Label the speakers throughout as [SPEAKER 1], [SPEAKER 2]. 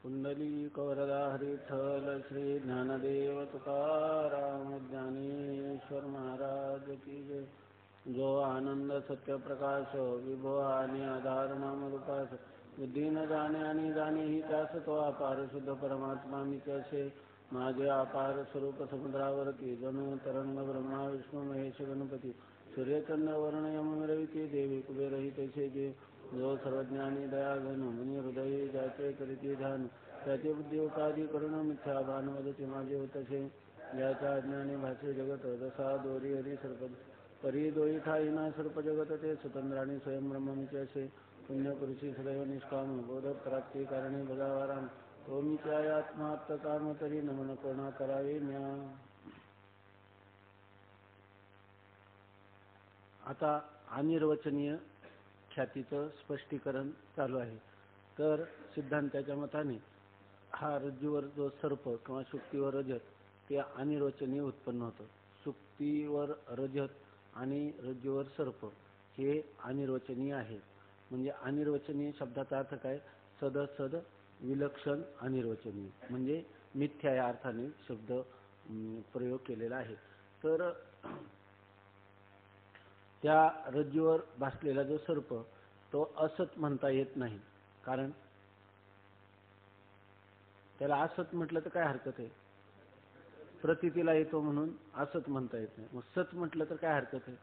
[SPEAKER 1] पुंडलीकवरदा हरिठल श्री ज्ञानदेव तुकाराम ज्ञानेश्वर महाराज की जय। जो आनंद सत्य प्रकाश विभो आणि आधार नाम रूपास बुद्धी न जाणे आणि जाणे ही त्यास तो अपार शुद्ध परमात्मा मी त्याचे माझे अपार स्वरूप समुद्रावरती जणू तरंग ब्रह्मा विष्णू महेश गणपती सूर्यचंद्र वर्ण यम रविते देवी कुबेरही तैसे जे। जो सर्वज्ञानी दयाघन मुनी हृदयी ज्याचे करीती ध्यान त्याचे बुद्धी उपाधी करुण मिथ्या भानवदते माझे होतसे। ज्याच्या अज्ञानी भाषे जगत जसा दोरी हरी सर्प परी दोई ठाईना सर्प जगत ते स्वतंत्र आणि स्वयं ब्रह्ममीचे असे। पुण्यपुरुषी सदैव निष्काम बोधक प्राप्ती कारणे भगावाराम तो मीचे आहे आत्मात्म काम तरी नमन कोणा करावे म्या। आता अनिर्वचनीय ख्यातीचं स्पष्टीकरण चालू आहे। तर सिद्धांताच्या मताने हा रज्जूवर जो सर्प किंवा सुक्तीवर रजत ते अनिर्वचनीय उत्पन्न होतं। सुक्तीवर रजत आणि रज्जूवर सर्प हे अनिर्वचनीय आहे। म्हणजे अनिर्वचनीय शब्दाचा अर्थ काय? सदसद विलक्षण अनिर्वचनीय म्हणजे मिथ्या या अर्थाने शब्द प्रयोग केलेला आहे। तर त्या रज्जूवर भासलेला जो सर्प तो असत म्हणता येत नाही, कारण त्याला असत म्हटलं तर काय हरकत आहे? प्रतीतीला येतो म्हणून असत म्हणता येत नाही। मग सत म्हटलं तर काय हरकत आहे?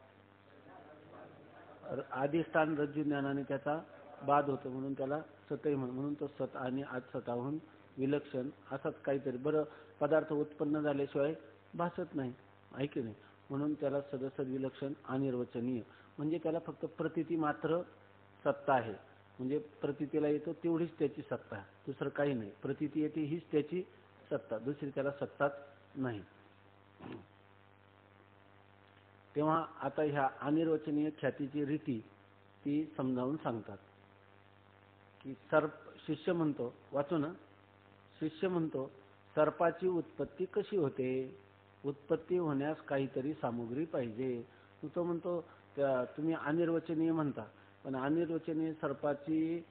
[SPEAKER 1] आदिष्ठान रज्जू ज्ञानाने त्याचा बाध होतो म्हणून त्याला सतही म्हणून तो सत आणि असताहून विलक्षण असत काहीतरी बरं पदार्थ उत्पन्न झाल्याशिवाय भासत नाही, आहे की नाही? म्हणून त्याला सदसद विलक्षण अनिर्वचनीय म्हणजे त्याला फक्त प्रतीती मात्र सत्ता आहे। म्हणजे प्रतीतीला येतो तेवढीच त्याची सत्ता, दुसरं काही नाही। प्रतीती येते हीच त्याची सत्ता, दुसरी त्याला सत्ताच नाही। तेव्हा आता ह्या अनिर्वचनीय ख्यातीची रीती ती समजावून सांगतात की शिष्य म्हणतो, वाचू ना, शिष्य म्हणतो सर्पाची उत्पत्ती कशी होते? उत्पत्ती होण्यास काहीतरी सामुग्री पाहिजे। तो म्हणतो तुम्ही अनिर्वचनीय म्हणता, पण अनिर्वचनीय सर्पाची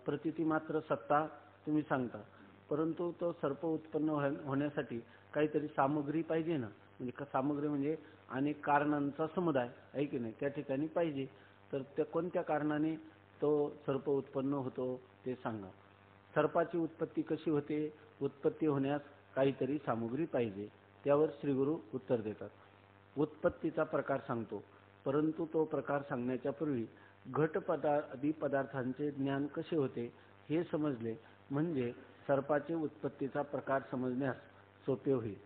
[SPEAKER 1] प्रतीती मात्र सत्ता तुम्ही सांगता, परंतु तो सर्प उत्पन्न होण्यासाठी काहीतरी सामग्री पाहिजे ना। म्हणजे सामग्री म्हणजे अनेक कारणांचा समुदाय, आहे की नाही? त्या ठिकाणी पाहिजे। तर त्या कोणत्या कारणाने तो सर्प उत्पन्न होतो ते सांगा। सर्पाची उत्पत्ती कशी होते? उत्पत्ती होण्यास काहीतरी सामग्री पाहिजे। त्यावर श्रीगुरु उत्तर देतात। उत्पत्तीचा प्रकार सांगतो, परंतु तो प्रकार सांगण्याच्या पूर्वी घटपदादी पदार्थांचे ज्ञान कसे होते हे समजले म्हणजे सर्पाचे उत्पत्तीचा प्रकार समजण्यास सोपे होईल।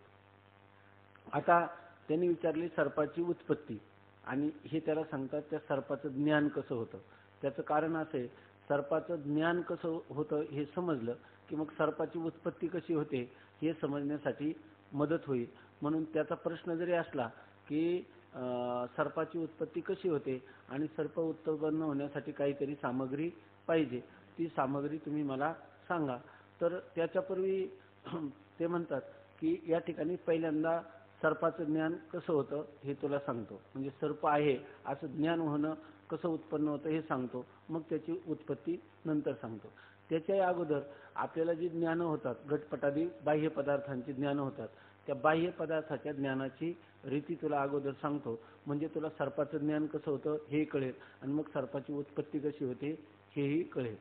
[SPEAKER 1] आता त्यांनी विचारली सर्पाची उत्पत्ती, आणि हे त्याला सांगतात त्या सर्पाचं ज्ञान कसं होतं। त्याचं कारण असे, सर्पाचं ज्ञान कसं होतं हे समजलं की मग सर्पाची उत्पत्ती कशी होते हे समजण्यासाठी मदत होईल। म्हणून त्याचा प्रश्न जरी असला की सर्पाची उत्पत्ती कशी होते आणि सर्प उत्पन्न होण्यासाठी काहीतरी सामग्री पाहिजे, ती सामग्री तुम्ही मला सांगा। तर त्याच्यापूर्वी ते म्हणतात की या ठिकाणी पहिल्यांदा सर्पाचं ज्ञान कसं होतं हे तुला सांगतो। म्हणजे सर्प आहे असं ज्ञान होणं कसं उत्पन्न होतं हे सांगतो, मग त्याची उत्पत्ती नंतर सांगतो। त्याच्या अगोदर आपल्याला जी ज्ञान होतात, घटपटादी बाह्य पदार्थांची ज्ञान होतात, त्या बाह्य पदार्थाच्या ज्ञानाची रीती तुला अगोदर सांगतो, म्हणजे तुला सर्पाचं ज्ञान कसं होतं हे कळेल आणि मग सर्पाची उत्पत्ती कशी होते हेही कळेल।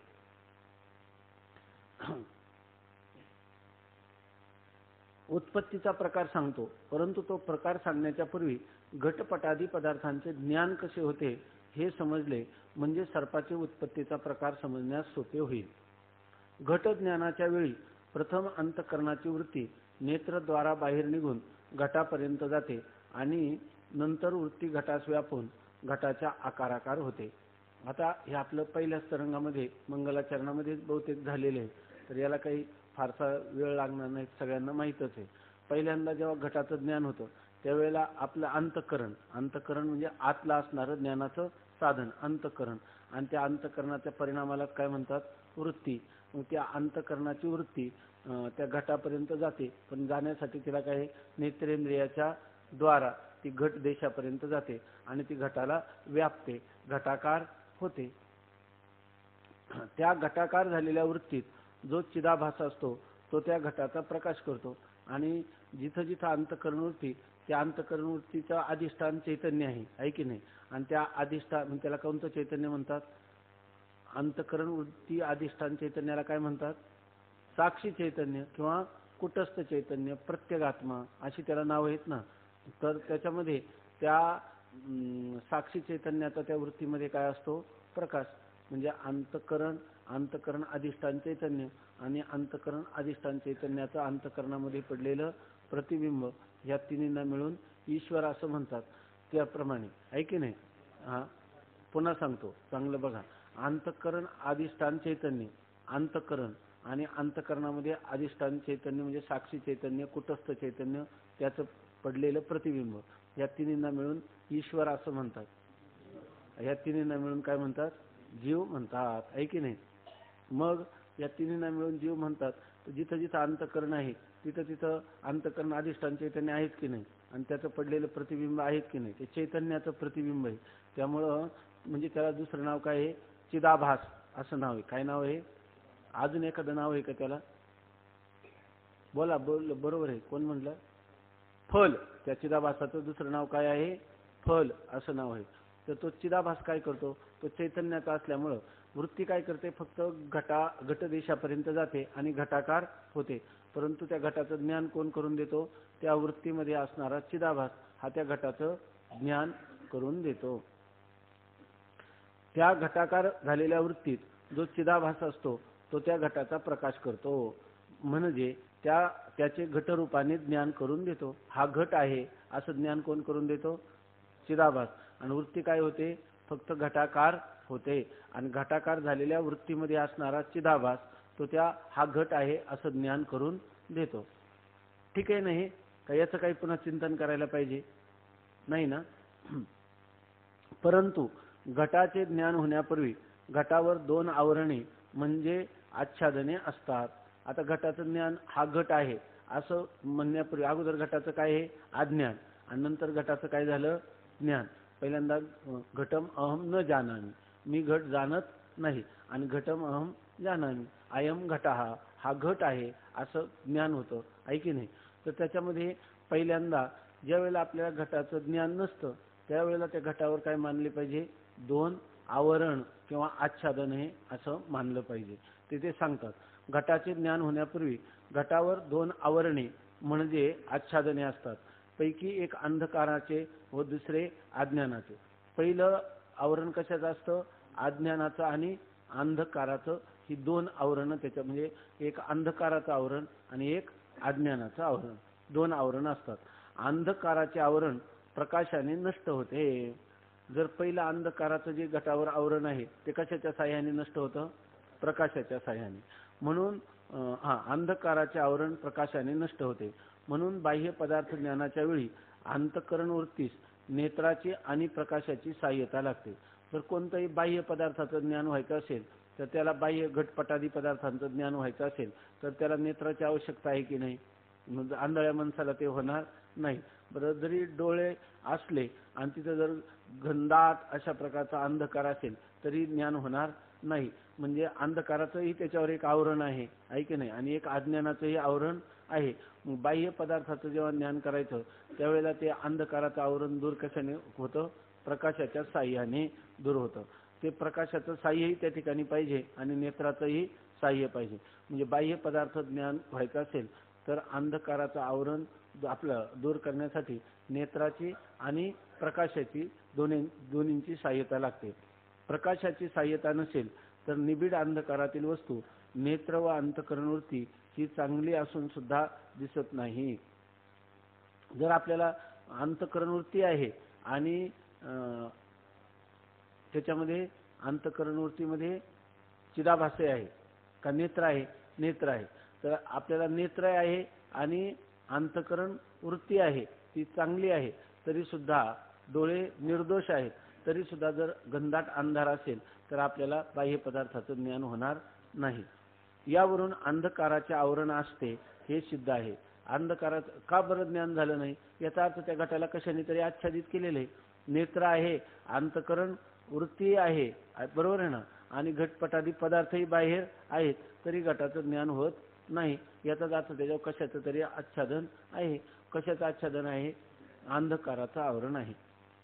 [SPEAKER 1] उत्पत्तीचा प्रकार सांगतो, परंतु तो प्रकार सांगण्याच्या पूर्वी घटपटादी पदार्थांचे ज्ञान कसे होते हे समजले म्हणजे सर्पाचे उत्पत्तीचा प्रकार समजण्यास सोपे होईल। घट ज्ञानाच्या वेळी प्रथम अंतःकरणाची वृत्ती नेत्रद्वारा बाहेर निघून घटापर्यंत जाते आणि नंतर वृत्ती घटास व्यापून घटाच्या आकाराकार होते। आता हे आपलं पहिल्याच तरंगामध्ये मंगलाचरणामध्ये बहुतेक झालेले आहे, तर याला काही फारसा वेळ लागणार नाही, सगळ्यांना माहीतच आहे। पहिल्यांदा जेव्हा घटाचं ज्ञान होतं त्यावेळेला आपलं अंतःकरण म्हणजे आतला असणारं ज्ञानाचं साधन अंतःकरण, आणि त्या अंतःकरणाच्या परिणामाला काय म्हणतात? वृत्ती। मग त्या अंतःकरणाची वृत्ती त्या घटापर्यंत जाते, पण जाण्यासाठी तिला काय नेत्रेंद्रियाच्या द्वारा ती घट देशापर्यंत जाते आणि ती घटाला व्यापते, घटाकार होते। त्या घटाकार झालेल्या वृत्तीत जो चिदाभास असतो तो त्या घटाचा प्रकाश करतो आणि जिथं जिथं अंतःकरण वृत्ती त्या अंतःकरण वृत्तीचा अधिष्ठान चैतन्य आहे की नाही. आणि त्या अधिष्ठान त्याला कोणतं चैतन्य म्हणतात? अंतःकरण वृत्ती अधिष्ठान चैतन्याला काय म्हणतात? साक्षी चैतन्य किंवा कुटस्थ चैतन्य, प्रत्यगात्मा अशी त्याला नाव आहेत ना. तर त्याच्यामध्ये त्या साक्षी चैतन्याचा त्या वृत्तीमध्ये काय असतो? प्रकाश. म्हणजे अंतःकरण अधिष्ठान चैतन्य आणि अंतःकरण अधिष्ठान चैतन्याचं अंतःकरणामध्ये पडलेलं प्रतिबिंब या तिन्हींना मिळून ईश्वर असं म्हणतात. त्याप्रमाणे आहे की नाही. हा पुन्हा सांगतो, चांगलं बघा. अंतःकरण अधिष्ठान चैतन्य, अंतःकरण आणि अंतःकरणामध्ये अधिष्ठान चैतन्य म्हणजे साक्षी चैतन्य, कुटस्थ चैतन्य, त्याचं पडलेलं प्रतिबिंब या तिन्हींना मिळून ईश्वर असं म्हणतात. या तिन्हींना मिळून काय म्हणतात? जीव म्हणतात, आहे की नाही. मग या तिन्हींना मिळून जीव म्हणतात. तर जिथं जिथं अंतःकरण आहे तिथं तिथं अंतःकरण अधिष्ठान चैतन्य आहेत की नाही आणि त्याचं पडलेलं प्रतिबिंब आहेत की नाही, ते चैतन्याचं प्रतिबिंब आहे. त्यामुळं म्हणजे त्याला दुसरं नाव काय आहे? चिदाभास असं नाव आहे. काय नाव आहे? अजून एखादं नाव आहे का त्याला? बोला, बरोबर आहे. कोण म्हणलं? फल. त्या चिदाभासाचं दुसरं नाव काय आहे? फल असं नाव आहे. तर तो चिदाभास काय करतो? तो चैतन्याचा असल्यामुळं वृत्ती काय करते? फक्त घटदेशापर्यंत जाते आणि घटाकार होते. परंतु त्या घटाचं ज्ञान कोण करून देतो? त्या वृत्तीमध्ये असणारा चिदाभास हा त्या घटाचं ज्ञान करून देतो. त्या घटाकार झालेल्या वृत्तीत जो चिदाभास असतो तो त्या घटाचा प्रकाश करतो. म्हणजे त्याचे घटरूपाने ज्ञान करून देतो. हा घट आहे असं ज्ञान कोण करून देतो? चिदाभास. आणि वृत्ती काय होते? फक्त घटाकार होते. आणि घटाकार झालेल्या वृत्तीमध्ये असणारा चिदाभास तो हा घट आहे असं ज्ञान करून देतो. ठीक आहे नाही का? याचं काही पुन्हा चिंतन करायला पाहिजे नाही ना. परंतु घटाचे ज्ञान होण्यापूर्वी घटावर 2 आवरणे म्हणजे आच्छादने असतात. आता घटाचं ज्ञान हा घट आहे असं म्हणण्यापूर्वी अगोदर घटाचं काय आहे? अज्ञान. आणि नंतर घटाचं काय झालं? ज्ञान. पहिल्यांदा घटम अहम न जानामि, मी घट जाणत नाही. आणि घटम अहम जानामि, अयम घटः, हा घट आहे असं ज्ञान होतं, आहे की नाही. तर त्याच्यामध्ये पहिल्यांदा ज्या वेळेला आपल्याला घटाचं ज्ञान नसतं त्यावेळेला त्या घटावर काय मानले पाहिजे? 2 आवरण किंवा आच्छादन हे असं मानलं पाहिजे. ते सांगतात घटाचे ज्ञान होण्यापूर्वी घटावर 2 आवरणे म्हणजे आच्छादने असतात. पैकी एक अंधकाराचे व दुसरे अज्ञानाचे. पहिलं आवरण कशाचं असतं? अज्ञानाचं आणि अंधकाराचं. ही 2 आवरणं त्याच्या म्हणजे एक अंधकाराचं आवरण आणि एक अज्ञानाचं आवरण, 2 आवरण असतात. अंधकाराचे आवरण प्रकाशाने नष्ट होते. जर पहिलं अंधकाराचं जे घटावर आवरण आहे ते कशाच्या साह्याने नष्ट होतं? प्रकाशाच्या साह्याने. म्हणून अंधकाराचे आवरण प्रकाशाने नष्ट होते. म्हणून बाह्य पदार्थ ज्ञानाच्या वेळी अंतःकरण वृत्तीस नेत्राची आणि प्रकाशाची सहाय्यता लागते. जर कोणत्याही बाह्य पदार्थाचं ज्ञान व्हायचं असेल तर त्याला बाह्य घटपटादी पदार्थांचं ज्ञान व्हायचं असेल तर त्याला नेत्राची आवश्यकता आहे की नाही? आंधळ्या माणसाला ते होणार नाही. बरं, जरी डोळे असले आणि तिथं जर घनदाट अशा प्रकारचा अंधकार असेल तरी ज्ञान होणार नाही. म्हणजे अंधकाराचंही त्याच्यावर एक आवरण आहे की नाही, आणि एक अज्ञानाचंही आवरण आहे. बाह्य पदार्थाचं जेव्हा ज्ञान करायचं त्यावेळेला ते अंधकाराचं आवरण दूर कशाने होतं? प्रकाशाच्या साह्याने दूर होतं. ते प्रकाशाचं साह्यही त्या ठिकाणी पाहिजे आणि नेत्राचंही साह्य पाहिजे. म्हणजे बाह्य पदार्थ ज्ञान व्हायचं असेल तर अंधकाराचं आवरण आपलं दूर करण्यासाठी नेत्राची आणि प्रकाशाची दोन्हींची सहाय्यता लागते. प्रकाशाची सहाय्यता नसेल तर निबिड अंधकारातील वस्तू नेत्र व अंतःकरण वृत्ती ही चांगली असून सुद्धा दिसत नाही. जर आपल्याला अंतःकरण वृत्ती आहे आणि त्याच्यामध्ये अंतःकरण वृत्तीमध्ये चिदाभास आहे का नेत्र आहे? नेत्र आहे. तर आपल्याला नेत्र आहे आणि अंतःकरण वृत्ती आहे ती चांगली आहे तरी सुद्धा डोळे निर्दोष आहेत तरी सुद्धा जर घनदाट अंधार असेल तर आपल्याला बाह्य पदार्थाचं ज्ञान होणार नाही. यावरून अंधकाराचे आवरण असते हे सिद्ध आहे. अंधकारात का बरं ज्ञान झालं नाही? याचा अर्थ त्या घटाला कशाने तरी आच्छादित केलेले. नेत्र आहे, अंतःकरण वृत्ती आहे, बरोबर आहे ना, आणि घटपटादी पदार्थही बाहेर आहेत तरी घटाचं ज्ञान होत नाही. याचाच अर्थ त्याच्यावर कशाचं तरी आच्छादन आहे. कशाचं आच्छादन आहे? अंधकाराचं आवरण आहे.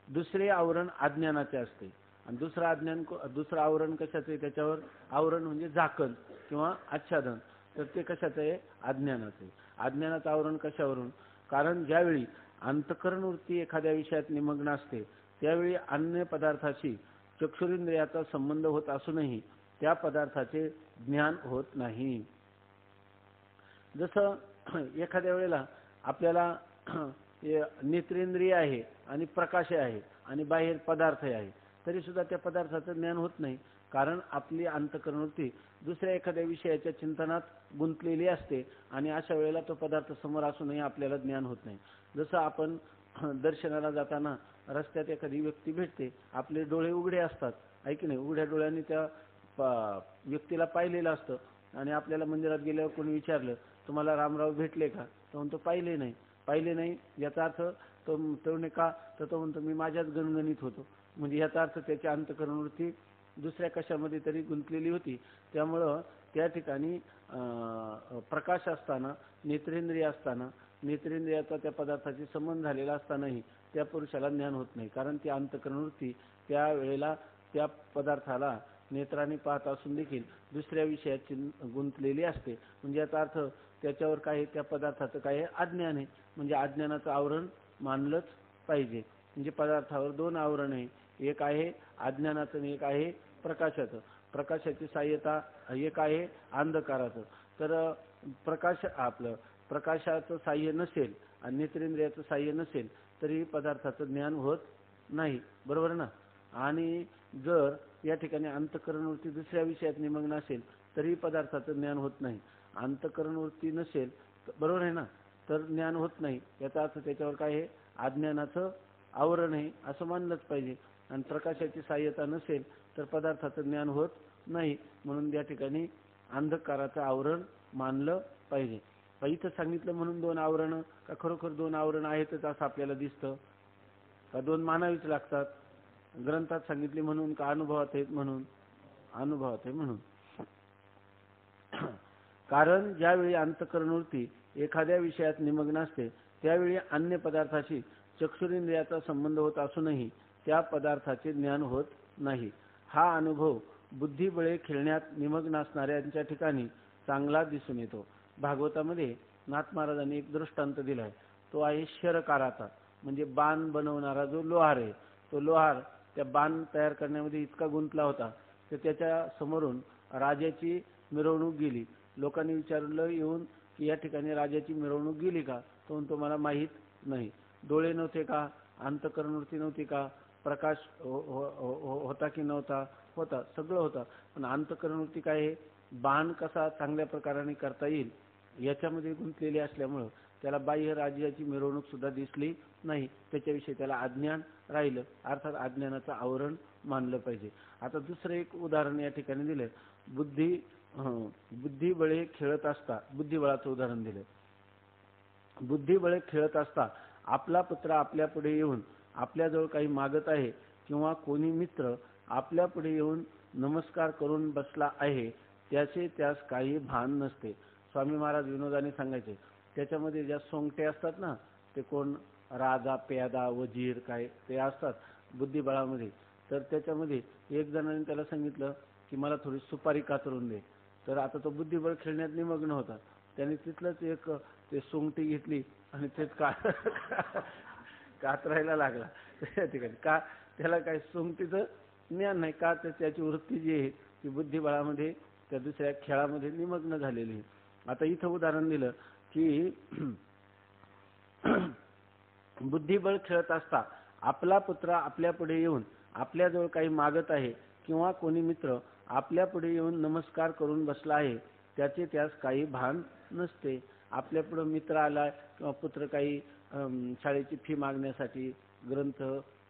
[SPEAKER 1] दुसरे आवरण अज्ञानाचे असते आणि दुसरं आवरण कशाचं आहे? त्याच्यावर आवरण म्हणजे झाकण किंवा आच्छादन. तर ते कशाचं आहे? अज्ञानाचं. अज्ञानाचं आवरण कशावरून? कारण ज्यावेळी अंतःकरण वृत्ती एखाद्या विषयात निमग्न असते त्यावेळी अन्य पदार्थाशी चक्षुरेंद्रियाचा संबंध होत असूनही त्या पदार्थाचे ज्ञान होत नाही. जसं एखाद्या वेळेला आपल्याला नेत्रेंद्रिय आहे आणि प्रकाश आहे आणि बाहेर पदार्थ आहे तरी सुद्धा त्या पदार्थाचं ज्ञान होत नाही. कारण आपली अंतःकरण वृत्ती दुसऱ्या एखाद्या विषयाच्या चिंतनात गुंतलेली असते आणि अशा वेळेला तो पदार्थ समोर असूनही आपल्याला ज्ञान होत नाही. जसं आपण दर्शनाला जाताना रस्त्यात एखादी व्यक्ती भेटते, आपले डोळे उघडे असतात, आहे की नाही? उघड्या डोळ्यांनी त्या व्यक्तीला पाहिलेलं असतं आणि आपल्याला मंदिरात गेल्यावर कोणी विचारलं तुम्हाला रामराव भेटले का? तो म्हणतो पाहिले नाही. याचा अर्थ तो म्हणे का? तर तो म्हणतो मी माझ्याच गणगणित होतो. म्हणजे याचा अर्थ त्याची अंतःकरण वृत्ती दुसऱ्या कशामध्ये तरी गुंतलेली होती. त्यामुळं त्या ठिकाणी प्रकाश असताना नेत्रेंद्रिय असताना नेत्रेंद्रियाचा त्या पदार्थाशी संबंध झालेला असतानाही त्या पुरुषाला ज्ञान होत नाही. कारण ती अंतःकरण वृत्ती त्या वेळेला त्या पदार्थाला नेत्राने पाहत असून देखील दुसऱ्या विषयात गुंतलेली असते. म्हणजे याचा अर्थ त्याच्यावर काय? त्या पदार्थाचं काय? अज्ञान आहे. म्हणजे अज्ञानाचं आवरण मानलंच पाहिजे. म्हणजे पदार्थावर दोन आवरण आहे, एक आहे अज्ञानाचं आणि एक आहे प्रकाशाचं. प्रकाशाची सहाय्यता एक आहे अंधकाराचं. तर प्रकाशाचं साह्य नसेल आणि नेत्रेंद्रियाचं साह्य नसेल तरी पदार्थाचं ज्ञान होत नाही. बरोबर ना? आणि जर या ठिकाणी अंतःकरण वृत्ती दुसऱ्या विषयात निमग्न असेल तरी पदार्थाचं ज्ञान होत नाही. अंतःकरण वृत्ती नसेल, बरोबर आहे ना, तर ज्ञान होत नाही. याचा अर्थ त्याच्यावर काय आहे? अज्ञानाचं आवरण आहे असं मानलंच पाहिजे. आणि प्रकाशाची सहाय्यता नसेल तर पदार्थाचं ज्ञान होत नाही. म्हणून या ठिकाणी अंधकाराचं आवरण मानलं पाहिजे. इथं सांगितलं म्हणून दोन आवरण का खरोखर दोन आवरण आहेतच असं आपल्याला दिसतं का? दोन मानावीच लागतात? ग्रंथात सांगितले म्हणून का अनुभवात आहेत म्हणून? अनुभवात आहे म्हणून. कारण ज्यावेळी अंतःकरण वृत्ती एखाद्या विषयात निमग्न असते त्यावेळी अन्य पदार्थाशी चक्षुरेंद्रियाचा संबंध होत असूनही त्या पदार्थाचे ज्ञान होत नाही. हा अनुभव बुद्धिबळे खेळण्यात निमग्न असणाऱ्यांच्या ठिकाणी चांगला दिसून येतो. भागवतामध्ये नाथ महाराजांनी एक दृष्टांत दिलाय. तो आहे शरकाराचा. म्हणजे बाण बनवणारा जो लोहार आहे, तो लोहार त्या बाण तयार करण्यामध्ये इतका गुंतला होता तर त्याच्या समोरून राजाची मिरवणूक गेली. लोकांनी विचारलं येऊन की या ठिकाणी राजाची मिरवणूक गेली का? तो म्हणतो मला माहीत नाही. डोळे नव्हते का? अंतःकरण वृत्ती नव्हती का? प्रकाश होता की नव्हता? होता, सगळं होता. पण अंतःकरण वृत्ती काय आहे? बाण कसा चांगल्या प्रकाराने करता येईल याच्यामध्ये गुंतलेली असल्यामुळं त्याला बाह्य राज्याची मिरवणूक सुद्धा दिसली नाही. त्याच्याविषयी त्याला अज्ञान राहिलं. अर्थात अज्ञानाचं आवरण मानलं पाहिजे. आता दुसरं एक उदाहरण या ठिकाणी दिलं. बुद्धिबळे खेळत असता, बुद्धिबळाचं उदाहरण दिलं. बुद्धिबळे खेळत असता आपला पुत्र आपल्या पुढे येऊन आपल्याजवळ काही मागत आहे किंवा कोणी मित्र आपल्या पुढे येऊन नमस्कार करून बसला आहे त्याचे त्यास काही भान नसते. स्वामी महाराज विनोदाने सांगायचे त्याच्यामध्ये ज्या सोंगटे असतात ना, ते कोण राजा प्यादा वजीर काय ते असतात बुद्धिबळामध्ये. तर त्याच्यामध्ये एक जणाने त्याला सांगितलं की मला थोडी सुपारी कातरून दे. तर आता तो बुद्धिबळ खेळण्यात निमग्न होता. त्याने तिथलंच एक ते सोंगटी घेतली आणि तेच कातरायला लागला. त्या ठिकाणी का? त्याला काय सोंगटीचं ज्ञान नाही का? तर त्याची वृत्ती जी आहे ती बुद्धिबळामध्ये त्या दुसऱ्या खेळामध्ये निमग्न झालेली आहे. आता इथं उदाहरण दिलं की बुद्धिबळ खेळत असता आपला पुत्र आपल्या पुढे येऊन आपल्याजवळ काही मागत आहे किंवा कोणी मित्र आपल्या पुढे येऊन नमस्कार करून बसला आहे त्याचे त्यास काही भान नसते. आपल्या पुढे मित्र आला किंवा पुत्र काही शाळेची फी मागण्यासाठी, ग्रंथ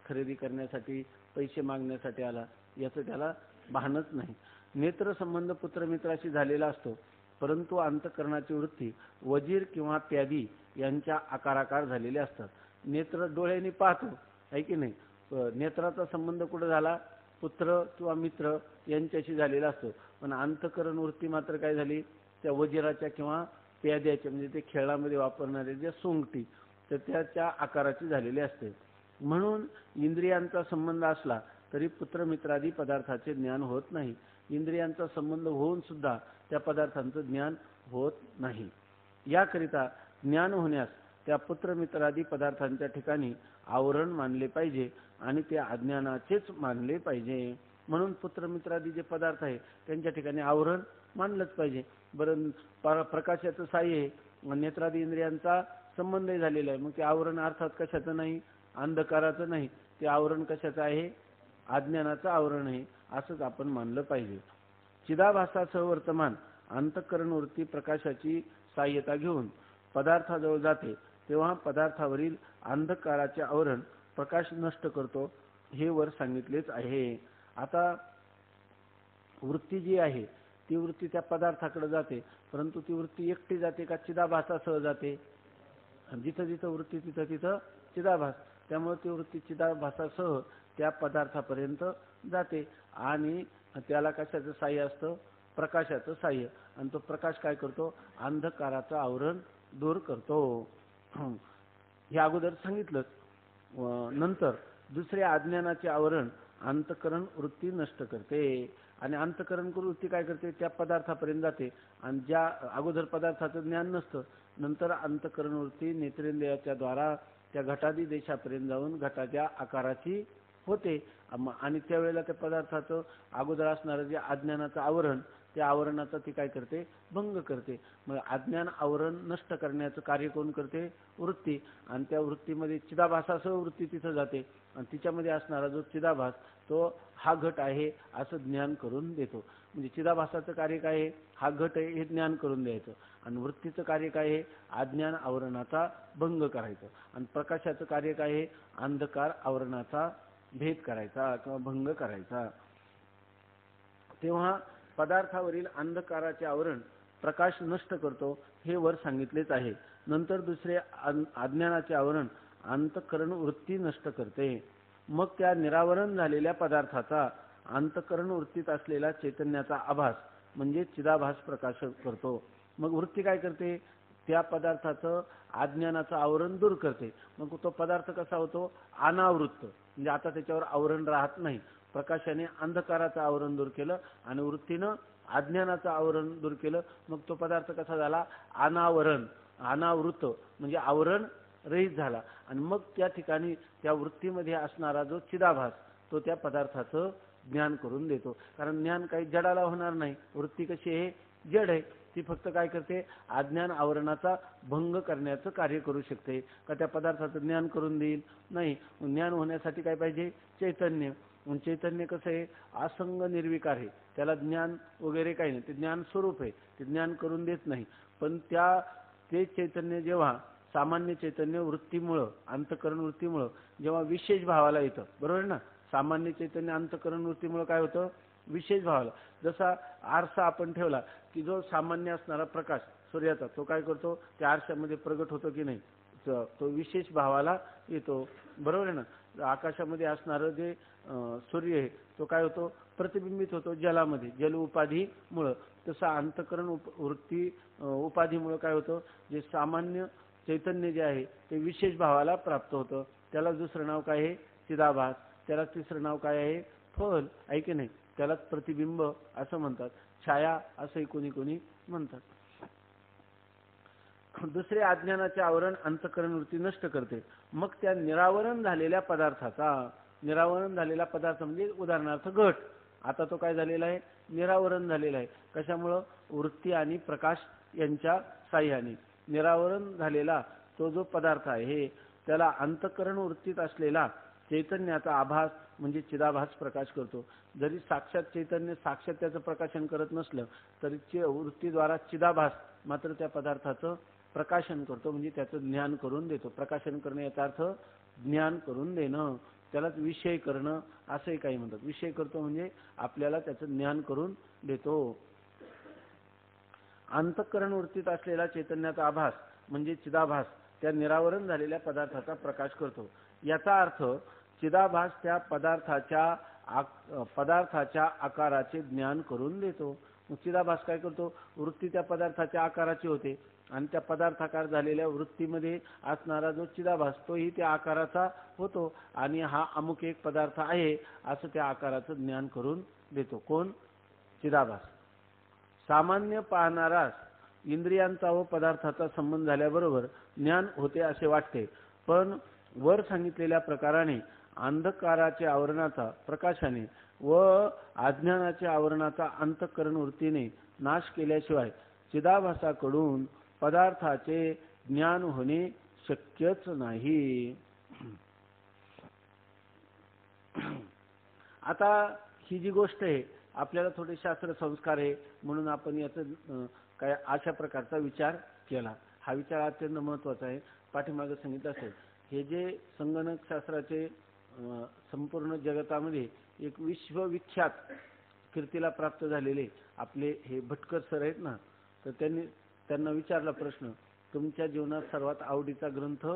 [SPEAKER 1] खरेदी करण्यासाठी, पैसे मागण्यासाठी आला, याचं त्याला भानच नाही. नेत्र संबंध पुत्रमित्राशी झालेला असतो परंतु अंतःकरणाची वृत्ती वजीर किंवा प्यादी यांच्या आकाराकार झालेले असतात. नेत्र डोळ्यांनी पाहतो, आहे की नाही? नेत्राचा संबंध कुठे झाला? पुत्र किंवा मित्र यांच्याशी झालेला असतो. पण अंतःकरण वृत्ती मात्र काय झाली, त्या वज्राच्या किंवा प्याद्याच्या म्हणजे ते खेळामध्ये वापरणारे जे सोंगटी तर त्याच्या आकाराची झालेली असते. म्हणून इंद्रियांचा संबंध असला तरी पुत्रमित्रादी पदार्थाचे ज्ञान होत नाही. इंद्रियांचा संबंध होऊन सुद्धा त्या पदार्थांचं ज्ञान होत नाही. याकरिता ज्ञान होण्यास त्या पुत्रमित्रादी पदार्थांच्या ठिकाणी आवरण मानले पाहिजे आणि ते अज्ञानाचेच मानले पाहिजे. म्हणून पुत्रमित्रादी जे पदार्थ आहे त्यांच्या ठिकाणी आवरण मानलंच पाहिजे. बरं, प्रकाशाचं साह्य आहे, नेत्रादी इंद्रियांचा संबंध झालेला आहे, मग ते आवरण अर्थात कशाचं नाही, अंधकाराचं नाही, ते आवरण कशाचं आहे, अज्ञानाचं आवरण आहे, असंच आपण मानलं पाहिजे. चिदाभासासह वर्तमान अंतःकरण वृत्ती प्रकाशाची सहाय्यता घेऊन पदार्थाजवळ जाते तेव्हा पदार्थावरील अंधकाराचे आवरण प्रकाश नष्ट करतो, हे वर सांगितलेच आहे. आता वृत्ती जी आहे ती वृत्ती त्या पदार्थाकडे जाते, परंतु ती वृत्ती एकटी जाते का चिदाभासासह जाते? जिथं जिथं वृत्ती तिथं तिथं चिदाभास, त्यामुळे ती वृत्ती चिदाभासासह त्या पदार्थापर्यंत जाते आणि त्याला कशाचं साह्य असतं, प्रकाशाचं साह्य, आणि तो प्रकाश काय करतो, अंधकाराचं आवरण दूर करतो. हे अगोदर सांगितलंच. नंतर दुसरे अज्ञानाचे आवरण अंतःकरण वृत्ती नष्ट करते आणि अंतःकरण वृत्ती काय करते, त्या पदार्थापर्यंत जाते आणि ज्या अगोदर पदार्थाचं ज्ञान नसतं, नंतर अंतःकरण वृत्ती नेत्रेंद्रियाच्या द्वारा त्या घटादी देशापर्यंत जाऊन घटाच्या आकाराची होते आणि त्यावेळेला त्या पदार्थाचं अगोदर असणारं जे अज्ञानाचं आवरण, त्या आवरणाचा ती काय करते, भंग करते. मग अज्ञान आवरण नष्ट करण्याचं कार्य कोण करते, वृत्ती, आणि त्या वृत्तीमध्ये चिदाभासासह वृत्ती तिथं जाते आणि तिच्यामध्ये असणारा जो चिदाभास तो हा घट आहे असं ज्ञान करून देतो. म्हणजे चिदाभासाचं कार्य काय आहे, हा घट आहे हे ज्ञान करून द्यायचं, आणि वृत्तीचं कार्य काय आहे, अज्ञान आवरणाचा भंग करायचं, आणि प्रकाशाचं कार्य काय आहे, अंधकार आवरणाचा भेद करायचा किंवा भंग करायचा. तेव्हा पदार्थावरील अंधकाराचे आवरण प्रकाश नष्ट करतो, हे वर सांगितलेच आहे. नंतर दुसरे अज्ञानाचे आवरण अंतःकरण वृत्ती नष्ट करते. मग त्या निरावरण झालेल्या पदार्थाचा अंतःकरण वृत्तीत असलेला चैतन्याचा आभास म्हणजे चिदाभास प्रकाश करतो. मग वृत्ती काय करते, त्या पदार्थाचं अज्ञानाचं आवरण दूर करते. मग तो पदार्थ कसा होतो, अनावृत्त, म्हणजे आता त्याच्यावर आवरण राहत नाही. प्रकाशाने अंधकाराचं आवरण दूर केलं आणि वृत्तीनं अज्ञानाचं आवरण दूर केलं, मग तो पदार्थ कसा झाला, अनावरण, अनावृत म्हणजे आवरण रहित झाला. आणि मग त्या ठिकाणी त्या वृत्तीमध्ये असणारा जो चिदाभास तो त्या पदार्थाचं ज्ञान करून देतो. कारण ज्ञान काही जडाला होणार नाही, वृत्ती कशी आहे, जड आहे, ती फक्त काय करते, अज्ञान आवरणाचा भंग करण्याचं कार्य करू शकते. का त्या पदार्थाचं ज्ञान करून देईल, नाही. ज्ञान होण्यासाठी काय पाहिजे, चैतन्य. चैतन्य कसं आहे, असंग निर्विकार आहे, त्याला ज्ञान वगैरे काही नाही, ते ज्ञान स्वरूप आहे, ते ज्ञान करून देत नाही. पण ते चैतन्य जेव्हा सामान्य चैतन्य वृत्तीमुळं, अंतःकरण वृत्तीमुळं जेव्हा विशेष भावाला येतं, बरोबर ना, सामान्य चैतन्य अंतःकरण वृत्तीमुळं काय होतं, विशेष भावाला. जसा आरसा आपण ठेवला की जो सामान्य असणारा प्रकाश सूर्याचा तो काय करतो, त्या आरशामध्ये प्रगट होतो की नाही, तो विशेष भावाला येतो, बरोबर आहे ना. आकाशामध्ये असणारं जे सूर्य आहे तो काय होतो, प्रतिबिंबित होतो जलामध्ये, जल उपाधीमुळं. तसं अंतःकरण वृत्ती उपाधीमुळं काय होतं, जे सामान्य चैतन्य जे आहे ते विशेष भावाला प्राप्त होतं. त्याला दुसरं नाव काय आहे, चिदाभास. त्याला तिसरं नाव काय आहे, फल, आहे की नाही. त्याला प्रतिबिंब असं म्हणतात, छाया असंही कोणी कोणी म्हणतात. दुसरे अज्ञानाचे आवरण अंतःकरण वृत्ती नष्ट करते. मग त्या निरावरण झालेल्या पदार्थाचा, निरावरण झालेला पदार्थ म्हणजे उदाहरणार्थ घट, आता तो काय झालेला आहे, निरावरण झालेला आहे. कशामुळं, वृत्ती आणि प्रकाश यांच्या साह्याने निरावरण झालेला तो जो पदार्थ आहे त्याला अंतःकरण वृत्तीत असलेला चैतन्याचा आभास म्हणजे चिदाभास प्रकाश करतो. जरी साक्षात चैतन्य साक्षात त्याचं प्रकाशन करत नसलं तरी वृत्तीद्वारा चिदाभास मात्र त्या पदार्थाचं प्रकाशन करतो, म्हणजे त्याचं ज्ञान करून देतो. प्रकाशन करणे याचा अर्थ ज्ञान करून देणं, त्यालाच विषय करणं असंही काही म्हणतात. विषय करतो म्हणजे आपल्याला त्याचं ज्ञान करून देतो. अंतःकरण वृत्तीत असलेला चैतन्याचा आभास म्हणजे चिदाभास त्या निरावरण झालेल्या पदार्थाचा प्रकाश करतो. याचा अर्थ चिदाभास त्या पदार्थाच्या पदार्थाच्या आकाराचे ज्ञान करून देतो. मग चिदाभास काय करतो? वृत्ती त्या पदार्थाच्या आकाराची होते आणि त्या पदार्थाकार झालेल्या वृत्तीमध्ये असणारा जो चिदाभास तोही त्या आकाराचा होतो आणि हा अमुक एक पदार्थ आहे असं त्या आकाराचं ज्ञान करून देतो. कोण? चिदाभास. सामान्य पाहणारास इंद्रियांचा व पदार्थाचा संबंध झाल्याबरोबर ज्ञान होते असे वाटते, पण वर सांगितलेल्या प्रकाराने अंधकाराच्या आवरणाचा प्रकाशाने व अज्ञानाच्या आवरणाचा अंतःकरण वृत्तीने नाश केल्याशिवाय चिदाभासाकडून पदार्थाचे ज्ञान होणे शक्यच नाही. आता ही जी गोष्ट आहे आपल्याला थोडे शास्त्र संस्कार आहे म्हणून आपण याचं काय अशा प्रकारचा विचार केला. हा विचार अत्यंत महत्त्वाचा आहे. पाठीमागे सांगितलं असेल हे जे संगणक शास्त्राचे संपूर्ण जगतामध्ये एक विश्वविख्यात कीर्तीला प्राप्त झालेले आपले हे भटकर सर आहेत ना, तर त्यांना विचारला प्रश्न, तुमच्या जीवनात सर्वात आवडीचा ग्रंथ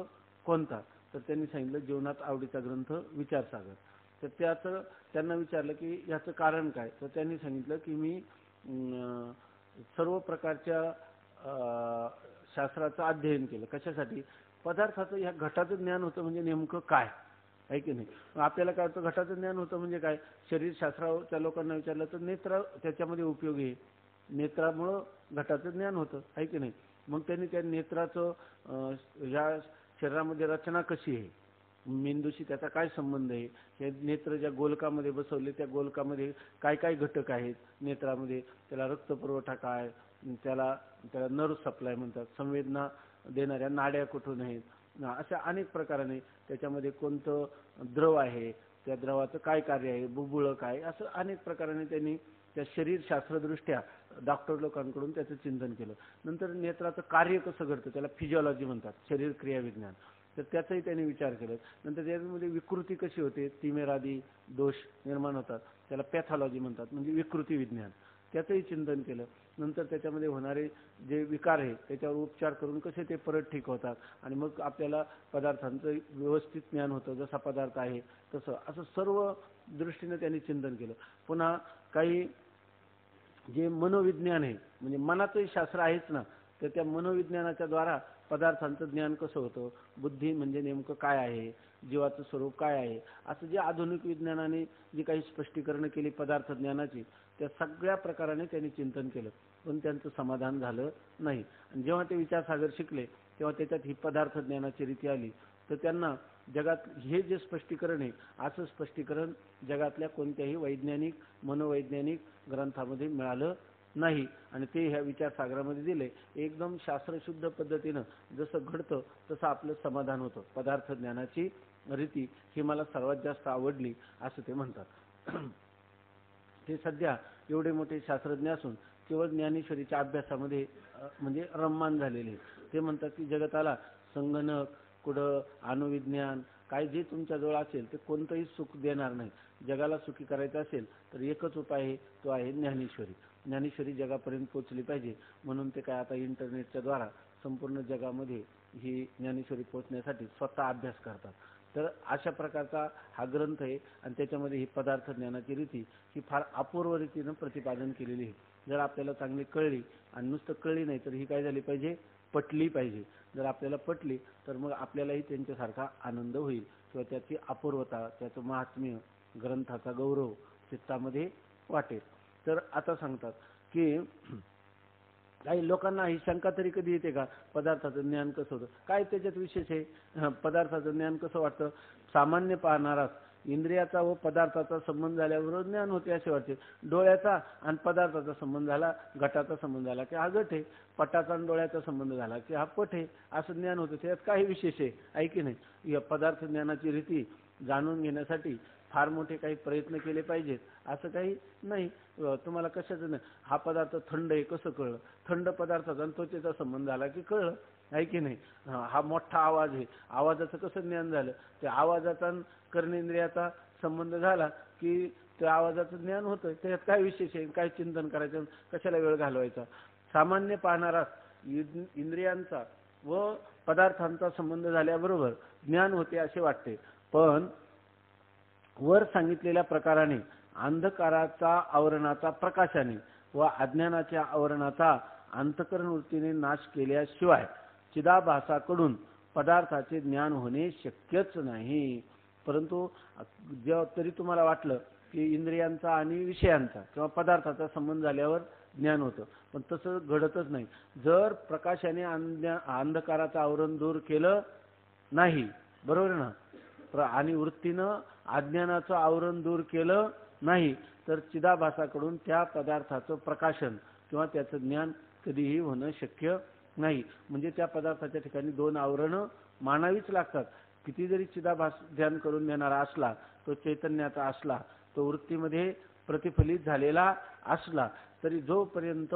[SPEAKER 1] कोणता? तर त्यांनी सांगितलं जीवनात आवडीचा ग्रंथ विचारसागर. तर त्यांना विचारलं की याचं कारण काय? तर त्यांनी सांगितलं की मी सर्व प्रकारच्या शास्त्राचं अध्ययन केलं. कशासाठी? पदार्थाचं ह्या घटाचं ज्ञान होतं म्हणजे नेमकं काय आहे की नाही. आपल्याला काय होतं? घटाचं ज्ञान होतं म्हणजे काय? शरीरशास्त्राच्या लोकांना विचारलं तर नेत्र त्याच्यामध्ये उपयोगी आहे, नेत्रामुळं घटाचं ज्ञान होतं आहे की नाही. मग त्यांनी त्या नेत्राचं ह्या शरीरामध्ये रचना कशी आहे, मेंदूशी त्याचा काय संबंध आहे, हे नेत्र ज्या गोलकामध्ये बसवले त्या गोलकामध्ये काय काय घटक आहेत नेत्रामध्ये, त्याला रक्तपुरवठा काय, त्याला नर्व सप्लाय म्हणतात, संवेदना देणाऱ्या नाड्या कुठून आहेत, अशा अनेक प्रकाराने त्याच्यामध्ये कोणतं द्रव आहे, त्या द्रवाचं काय कार्य आहे, बुबुळ काय, असं अनेक प्रकाराने त्यांनी त्या शरीरशास्त्रदृष्ट्या डॉक्टर लोकांकडून त्याचं चिंतन केलं. नंतर नेत्राचं कार्य कसं घडतं त्याला फिजिओलॉजी म्हणतात, शरीर क्रिया विज्ञान, तर त्याचाही त्यांनी विचार केला. नंतर त्यामध्ये विकृती कशी होते, तिमिरादी दोष निर्माण होतात त्याला पॅथॉलॉजी म्हणतात, म्हणजे विकृती विज्ञान, त्याचंही चिंतन केलं. नंतर त्याच्यामध्ये होणारे जे विकार आहे त्याच्यावर उपचार करून कसे ते परत ठीक होतात आणि मग आपल्याला पदार्थांचं व्यवस्थित ज्ञान होतं, जसा पदार्थ आहे तसं, असं सर्व दृष्टीने त्यांनी चिंतन केलं. पुन्हा काही जे मनोविज्ञान आहे म्हणजे मनाचंही शास्त्र आहेच ना, तर त्या मनोविज्ञानाच्या द्वारा पदार्थांचं ज्ञान कसं होतं, बुद्धी म्हणजे नेमकं काय आहे, जीवाचं स्वरूप काय आहे, असं जे आधुनिक विज्ञानाने जी काही स्पष्टीकरणं केली पदार्थ ज्ञानाची, त्या सगळ्या प्रकाराने त्यांनी चिंतन केलं, पण त्यांचं समाधान झालं नाही. आणि जेव्हा ते विचारसागर शिकले तेव्हा त्याच्यात ही पदार्थ ज्ञानाची रीती आली, तर त्यांना जगात हे जे स्पष्टीकरण आहे असं स्पष्टीकरण जगातल्या कोणत्याही वैज्ञानिक मनोवैज्ञानिक ग्रंथामध्ये मिळालं नाही आणि ते ह्या विचारसागरामध्ये दिले. एकदम शास्त्रशुद्ध पद्धतीनं जसं घडतं तसं आपलं समाधान होतं. पदार्थ ज्ञानाची रीती ही मला सर्वात जास्त आवडली असं ते म्हणतात. ते सध्या एवढे मोठे शास्त्रज्ञ असून केवळ ज्ञानेश्वरीच्या अभ्यासामध्ये म्हणजे रममान झालेले. ते म्हणतात की जगताला संगणक कुठं अणुविज्ञान काय जे तुमच्याजवळ असेल ते कोणतंही सुख देणार नाही. जगाला सुखी करायचं असेल तर एकच उपाय आहे, तो आहे ज्ञानेश्वरी. ज्ञानेश्वरी जगापर्यंत पोहोचली पाहिजे म्हणून ते काय आता इंटरनेटच्या द्वारा संपूर्ण जगामध्ये ही ज्ञानेश्वरी पोहोचण्यासाठी स्वतः अभ्यास करतात. तर अशा प्रकारचा हा ग्रंथ आहे आणि त्याच्यामध्ये ही पदार्थ ज्ञानाची रीती ही फार अपूर्व रीतीनं प्रतिपादन केलेली आहे. जर आपल्याला चांगली कळली आणि नुसतं कळली नाही तर ही काय झाली पाहिजे, पटली पाहिजे. जर आपल्याला पटली तर मग आपल्यालाही त्यांच्यासारखा आनंद होईल किंवा त्याची अपूर्वता, त्याचं महात्म्य, ग्रंथाचा गौरव चित्तामध्ये वाटेल. तर आता सांगतात की काही लोकांना ही शंका तरी कधी येते का, पदार्थाचं ज्ञान कसं होतं, काय त्याच्यात विशेष आहे, पदार्थाचं ज्ञान कसं वाटतं. सामान्य पाहणारास इंद्रियाचा व पदार्थाचा संबंध झाल्याबरोबर ज्ञान होते असे वाटते. डोळ्याचा आणि पदार्थाचा संबंध झाला, घटाचा संबंध झाला की हा घट आहे, पटाचा आणि डोळ्याचा संबंध झाला की हा पट आहे, असं ज्ञान होतं. त्यात काही विशेष आहे की नाही. या पदार्थ ज्ञानाची रीती जाणून घेण्यासाठी फार मोठे काही प्रयत्न केले पाहिजेत असं काही नाही. तुम्हाला कशाचं नाही, हा पदार्थ थंड आहे कसं कळलं, थंड पदार्थाचा आणि त्वचेचा संबंध झाला की कळलं आहे की नाही. हा मोठा आवाज आहे, आवाजाचं कसं ज्ञान झालं, त्या आवाजाचा कर्णेंद्रियाचा संबंध झाला की त्या आवाजाचं ज्ञान होतं. त्याच्यात काय विशेष आहे, काय चिंतन करायचं, कशाला वेळ घालवायचा. सामान्य पाहणारा इंद्रियांचा व पदार्थांचा संबंध झाल्याबरोबर ज्ञान होते असे वाटते, पण वर सांगितलेल्या प्रकाराने अंधकाराचा आवरणाचा प्रकाशाने व अज्ञानाच्या आवरणाचा अंतःकरण वृत्तीने नाश केल्याशिवाय चिदाभासाकडून पदार्थाचे ज्ञान होणे शक्यच नाही. परंतु जेव्हा तरी तुम्हाला वाटलं की इंद्रियांचा आणि विषयांचा किंवा पदार्थाचा संबंध झाल्यावर ज्ञान होतं, पण तसं घडतच नाही. जर प्रकाशाने अंधकाराचं आवरण दूर केलं नाही, बरोबर ना, आणि वृत्तीनं अज्ञानाचं आवरण दूर केलं नाही, तर चिदाभासाकडून त्या पदार्थाचं प्रकाशन किंवा त्याचं ज्ञान कधीही होणं शक्य नाही. म्हणजे त्या पदार्थाच्या ठिकाणी दोन आवरणं मानावीच लागतात. किती जरी चिदाभास ध्यान करून देणारा असला, तो चैतन्याचा असला, तो वृत्तीमध्ये प्रतिफलित झालेला असला, तरी जोपर्यंत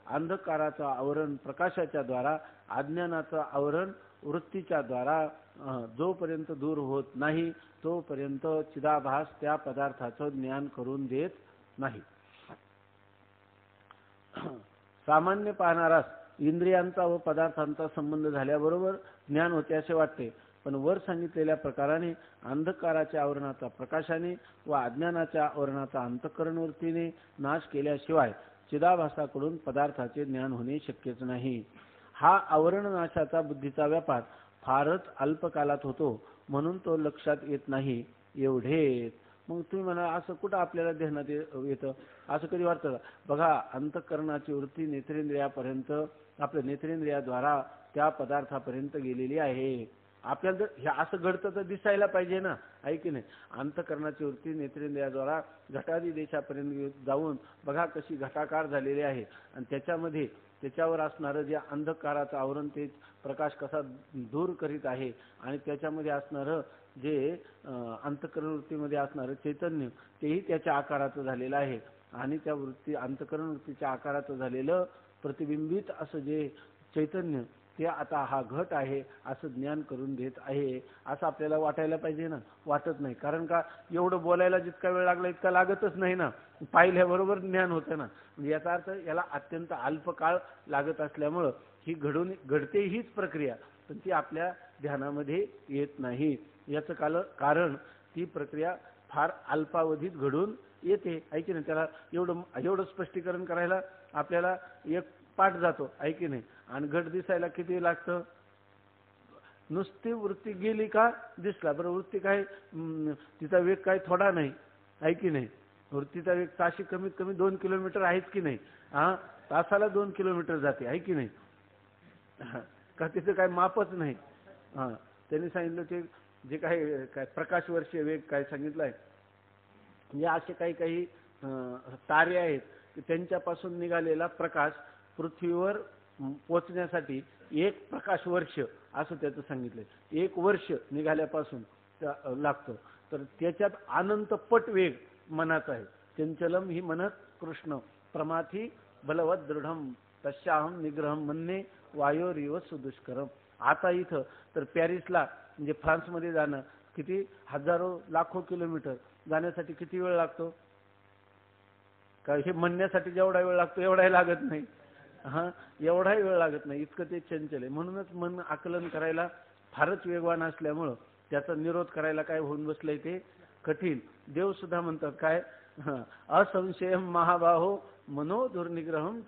[SPEAKER 1] अंधकाराचं आवरण प्रकाशाच्या द्वारा, अज्ञानाचं आवरण वृत्तीच्या द्वारा जोपर्यंत दूर होत नाही, तोपर्यंत चिदाभास त्या पदार्थाचं ज्ञान करून देत नाही. सामान्य पाहणारास इंद्रियांचा व पदार्थांचा संबंध झाल्याबरोबर ज्ञान होते असे वाटते, पण वर सांगितलेल्या प्रकाराने अंधकाराच्या आवरणाचा प्रकाशाने व अज्ञानाच्या आवरणाचा अंतःकरण वृत्तीने नाश केल्याशिवाय चिदाभासाकडून पदार्थाचे ज्ञान होणे शक्यच नाही. हा आवरण नाशाचा बुद्धीचा व्यापार फारच अल्पकालात होतो, म्हणून तो लक्षात येत नाही एवढेच. मग तुम्ही म्हणा, असं कुठं आपल्याला ध्यानात येतं? असं कधी वाटतं का? बघा, अंतःकरणाची वृत्ती नेत्रेंद्रियापर्यंत, आपल्या नेत्रेंद्रियाद्वारा त्या पदार्थापर्यंत गेलेली आहे. आपल्याला जर हे असं घडतं तर दिसायला पाहिजे ना, आहे की नाही? अंतःकरणाची वृत्ती नेत्रेंद्रियाद्वारा घटादी देशापर्यंत जाऊन बघा कशी घटाकार झालेली आहे, आणि त्याच्यावर असणारं जे अंधकाराचं आवरण, ते प्रकाश कसा दूर करीत आहे, आणि त्याच्यामध्ये असणारं जे अंतःकरण वृत्तीमध्ये असणारं चैतन्य, तेही त्याच्या आकाराचं झालेलं आहे, आणि त्या अंतःकरण वृत्तीच्या आकाराचं झालेलं प्रतिबिंबित असं जे चैतन्य, ते आता हा घट आहे असं ज्ञान करून देत आहे, असं आपल्याला वाटायला पाहिजे ना. वाटत नाही. कारण का? एवढं बोलायला जितका वेळ लागला इतका लागतच नाही ना, पाहिल्याबरोबर ज्ञान होतं ना. म्हणजे याचा अर्थ याला अत्यंत अल्प काळ लागत असल्यामुळं ही घडते हीच प्रक्रिया, पण ती आपल्या ध्यानामध्ये येत नाही. याचं कारण ती प्रक्रिया फार अल्पावधीत घडून येते, आहे की नाही? त्याला एवढं स्पष्टीकरण करायला आपल्याला एक पाठ जातो, आहे की नाही? आणि घट दिसायला किती लागतं? नुसती वृत्ती गेली का दिसला. बरं, वृत्ती काय, तिचा वेग काय थोडा नाही, आहे की नाही? वृत्तीचा वेग ताशी कमीत कमी 2 किलोमीटर आहेच की नाही? तासाला 2 किलोमीटर जाते, आहे की नाही? का तिचं काय मापच नाही. त्यांनी सांगितलं ते जे काय प्रकाश वर्ष वेग काय सांगितलंय, म्हणजे असे काही तारे आहेत की त्यांच्यापासून निघालेला प्रकाश पृथ्वीवर पोचण्यासाठी 1 प्रकाश वर्ष असं त्याचं सांगितलंय. 1 वर्ष निघाल्यापासून लागतं. तर त्याच्यात अनंत पट वेग मनाचा आहे. चंचलम ही मनत कृष्ण प्रमाथी बलवत दृढम तस्याहम निग्रहम म्हणणे वायोरिव सुदुष्करम. आता इथं तर पॅरिसला म्हणजे फ्रान्समध्ये जाणं किती हजारो लाखो किलोमीटर जाण्यासाठी किती वेळ लागतो? का हे म्हणण्यासाठी जेवढा वेळ लागतो एवढाही लागत नाही. एवढाही वेळ लागत नाही, इतकं ते चंचल आहे. म्हणूनच मन आकलन करायला फारच वेगवान असल्यामुळं त्याचा निरोध करायला काय होऊन बसलंय ते कठीण. देव सुद्धा म्हणतात काय, असंशयम महाबाहो मनो दुर्निग्रहम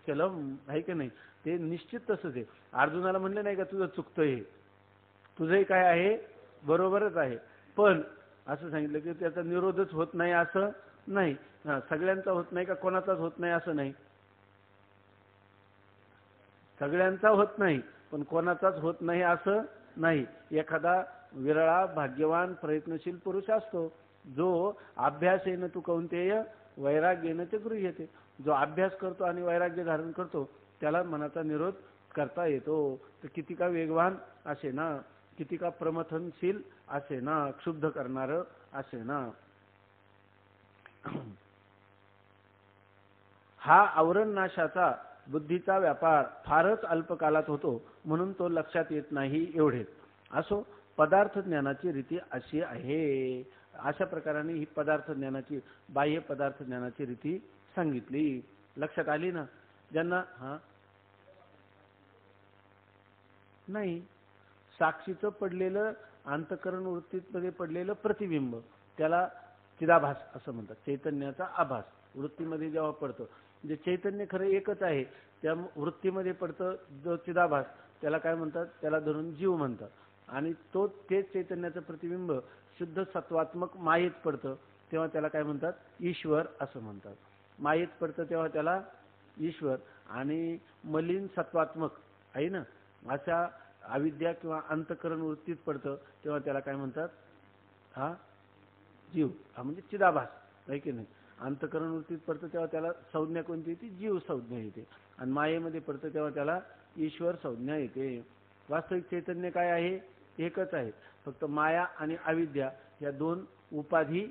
[SPEAKER 1] चलम, आहे की नाही? ते निश्चित तसंच आहे. अर्जुनाला म्हणलं नाही का तुझं चुकतंय, तुझंही काय आहे बरोबरच आहे, पण असं सांगितलं की त्याचा निरोधच होत नाही असं नाही. सगळ्यांचा होत नाही का कोणाचाच होत नाही असं नाही. सगळ्यांचा होत नाही, पण कोणाचाच होत नाही असं नाही. एखादा विरळा भाग्यवान प्रयत्नशील पुरुष असतो, जो अभ्यासेन तू कौंतेय वैराग्येन ते गृह्यते. जो अभ्यास करतो आणि वैराग्य धारण करतो त्याला मनाचा निरोध करता येतो. तर किती का वेगवान असे ना, किती का प्रमथनशील असे ना, क्षुब्ध करणारं असे ना. हा आवरण नाशाचा बुद्धीचा व्यापार फारच अल्पकालात होतो, म्हणून तो लक्षात येत नाही एवढेच. असो, पदार्थ ज्ञानाची रीती अशी आहे. अशा प्रकाराने ही पदार्थ ज्ञानाची, बाह्य पदार्थ ज्ञानाची रीती सांगितली. लक्षात आली ना? ज्यांना नाही, साक्षीचं पडलेलं अंतःकरण वृत्तीमध्ये पडलेलं प्रतिबिंब त्याला चिदाभास असं म्हणतात. चैतन्याचा आभास वृत्तीमध्ये जेव्हा पडतो, म्हणजे चैतन्य खरं एकच आहे, त्या वृत्तीमध्ये पडतं जो चिदाभास त्याला काय म्हणतात, त्याला धरून जीव म्हणतात. आणि तेच चैतन्याचं प्रतिबिंब शुद्ध सत्वात्मक मायेत पडतं तेव्हा त्याला काय म्हणतात, ईश्वर असं म्हणतात. मायेत पडतं तेव्हा त्याला ईश्वर, आणि मलिन सत्वात्मक आहे ना अशा अविद्या किंवा अंतकरण वृत्तीत पडतं तेव्हा त्याला काय म्हणतात, हा जीव, हा म्हणजे चिदाभास आहे की नाही. अंतकरण वृत्तीत पडतं तेव्हा त्याला संज्ञा कोणती येते, जीव संज्ञा येते. आणि मायेमध्ये पडतं तेव्हा त्याला ईश्वर संज्ञा येते. वास्तविक चैतन्य काय आहे, एकच आहे, फक्त माया आणि अविद्या या दोन उपाधी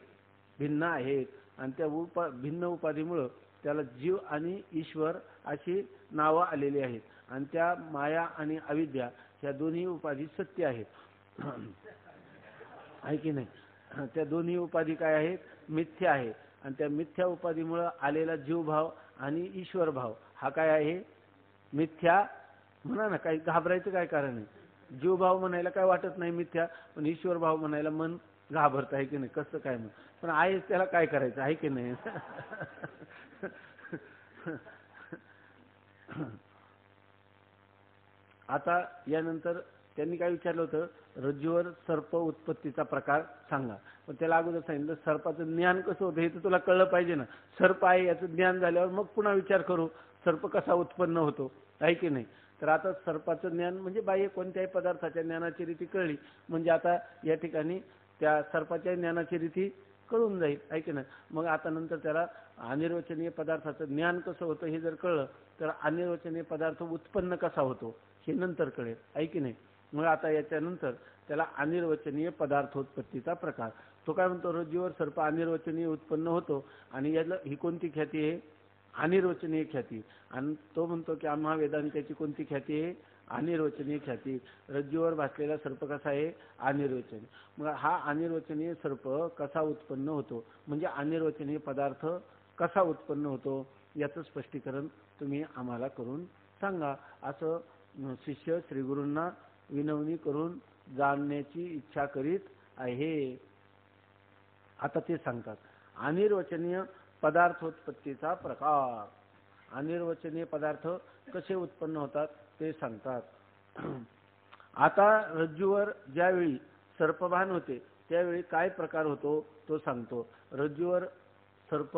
[SPEAKER 1] भिन्न आहेत. आणि त्या भिन्न उपाधीमुळं त्याला जीव आणि ईश्वर अशी नावं आलेली आहेत. आणि त्या माया आणि अविद्या या दोन्ही उपाधी सत्य आहेत, आहे की नाही. त्या दोन्ही उपाधी काय आहेत, मिथ्या आहे. आणि त्या मिथ्या उपाधीमुळं आलेला जीवभाव आणि ईश्वर भाव हा काय आहे, मिथ्या. म्हणा ना, काही घाबरायचं काय कारण आहे. जीवभाव म्हणायला काय वाटत नाही मिथ्या, पण ईश्वर भाव म्हणायला मन घाबरत आहे की नाही, कसं काय मग. पण आहे त्याला काय करायचं, आहे की नाही. आता यानंतर त्यांनी काय विचारलं होतं, रज्जूवर सर्प उत्पत्तीचा प्रकार सांगा. पण त्याला अगोदर सांगितलं सर्पाचं ज्ञान कसं होतं हे तर तुला कळलं पाहिजे ना. सर्प आहे याचं ज्ञान झाल्यावर मग पुन्हा विचार करू सर्प कसा उत्पन्न होतो, आहे की नाही. तर आता सर्पाचं ज्ञान म्हणजे बाह्य कोणत्याही पदार्थाच्या ज्ञानाची रीती कळली म्हणजे आता या ठिकाणी त्या सर्पाच्या ज्ञानाची रीती कळून जाईल, आहे की नाही. मग आता नंतर त्याला अनिर्वचनीय पदार्थाचं ज्ञान कसं होतं हे जर कळलं तर अनिर्वचनीय पदार्थ उत्पन्न कसा होतो हे नंतर कळेल, आहे की नाही. मग आता याच्यानंतर त्याला अनिर्वचनीय पदार्थोत्पत्तीचा प्रकार, तो काय म्हणतो, रज्जूवर सर्प अनिर्वचनीय उत्पन्न होतो. आणि याला ही कोणती ख्याती आहे, अनिर्वचनीय ख्याती. आणि तो म्हणतो की आम्हा वेदांताची कोणती ख्याती आहे, अनिर्वचनीय ख्याती. रज्जूवर भासलेला सर्प कसा आहे, अनिर्वचनीय. मग हा अनिर्वचनीय सर्प कसा उत्पन्न होतो, म्हणजे अनिर्वचनीय पदार्थ कसा उत्पन्न होतो याचं स्पष्टीकरण तुम्ही आम्हाला करून सांगा, असं शिष्य श्रीगुरूंना विनवणी करून जाणण्याची इच्छा करीत आहे. आता ते सांगतात अनिर्वचनीय पदार्थोत्पत्तीचा प्रकार. अनिर्वचनीय पदार्थ कसे उत्पन्न होतात ते सांगतात. आता रज्जूवर ज्यावेळी सर्पभान होते त्यावेळी काय प्रकार होतो तो सांगतो. रज्जूवर सर्प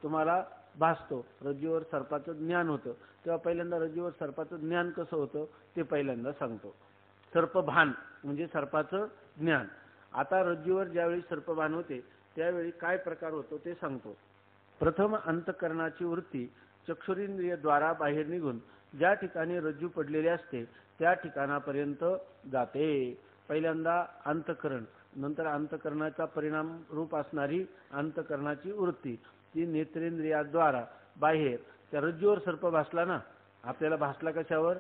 [SPEAKER 1] तुम्हाला भासतो, रज्जूवर सर्पाचं ज्ञान होतं, तेव्हा पहिल्यांदा रज्जूवर सर्पाचं ज्ञान कसं होतं ते पहिल्यांदा सांगतो. सर्पभान म्हणजे सर्पाचं ज्ञान. आता रज्जूवर ज्यावेळी सर्पभान होते त्यावेळी काय प्रकार होतो ते सांगतो. प्रथम अंतकरणाची वृत्ती चक्षुरेंद्रियद्वारा बाहेर निघून ज्या ठिकाणी रज्जू पडलेले असते त्या ठिकाणापर्यंत जाते. पहिल्यांदा अंतकरण, नंतर अंतकरणाचा परिणाम रूप असणारी अंतकरणाची वृत्ती ती नेत्रेंद्रियाद्वारा बाहेर, त्या रज्जूवर सर्प भासला ना आपल्याला, भासला कशावर,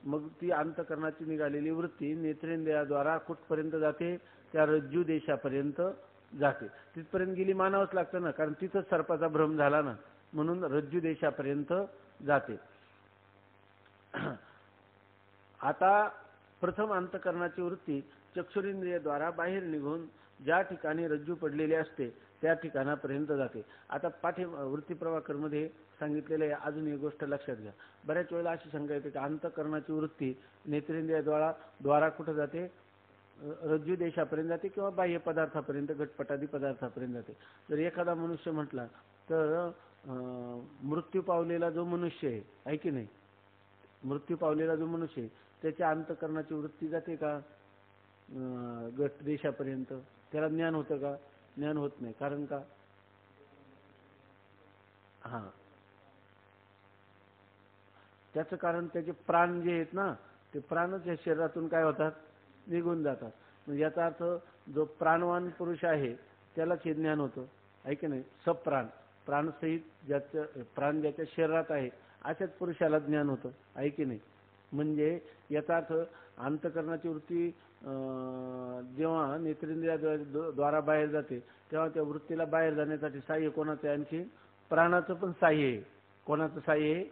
[SPEAKER 1] मग ती अंतकरणाची निघालेली वृत्ती नेत्रेंद्रियाद्वारा कुठपर्यंत जाते, त्या रज्जू देशापर्यंत जाते. तिथपर्यंत गेली मानावंच लागतं ना, कारण तिथंच सर्पाचा भ्रम झाला ना, म्हणून रज्जू देशापर्यंत जाते. आता प्रथम अंतकरणाची वृत्ती चक्षुरेंद्रियद्वारा बाहेर निघून ज्या ठिकाणी रज्जू पडलेली असते त्या ठिकाणापर्यंत जाते. आता वृत्ती प्रभाकरमध्ये सांगितलेले अजून एक गोष्ट लक्षात घ्या. बऱ्याच वेळेला अशी शंका येते की अंतकरणाची वृत्ती नेत्रेंद्रियद्वारा कुठं जाते, रज्जू देशापर्यंत जाते किंवा बाह्य पदार्थापर्यंत, घटपटादी पदार्थापर्यंत जाते. जर एखादा मनुष्य म्हटला तर मृत्यू पावलेला जो मनुष्य आहे की नाही, मृत्यू पावलेला जो मनुष्य आहे त्याच्या अंतकरणाची वृत्ती जाते का गट देशापर्यंत, त्याला ज्ञान होतं का, ज्ञान होत नाही. कारण का, हा त्याचं कारण त्याचे प्राण जे आहेत ना ते प्राणच या शरीरातून काय होतात, निघून जातात. म्हणजे याचा अर्थ जो प्राणवान पुरुष आहे त्यालाच हे ज्ञान होतं, आहे की नाही. सप्राण, प्राणसहित ज्याचं प्राण ज्याच्या शरीरात आहे अशाच पुरुषाला ज्ञान होतं, आहे की नाही. म्हणजे याचा अर्थ अंतकरणाची वृत्ती जेव्हा नेत्रेंद्रियाद्वारा बाहेर जाते तेव्हा त्या वृत्तीला बाहेर जाण्यासाठी साह्य कोणाचं आहे, आणखी प्राणाचं पण साह्य आहे. कोणाचं साह्य आहे,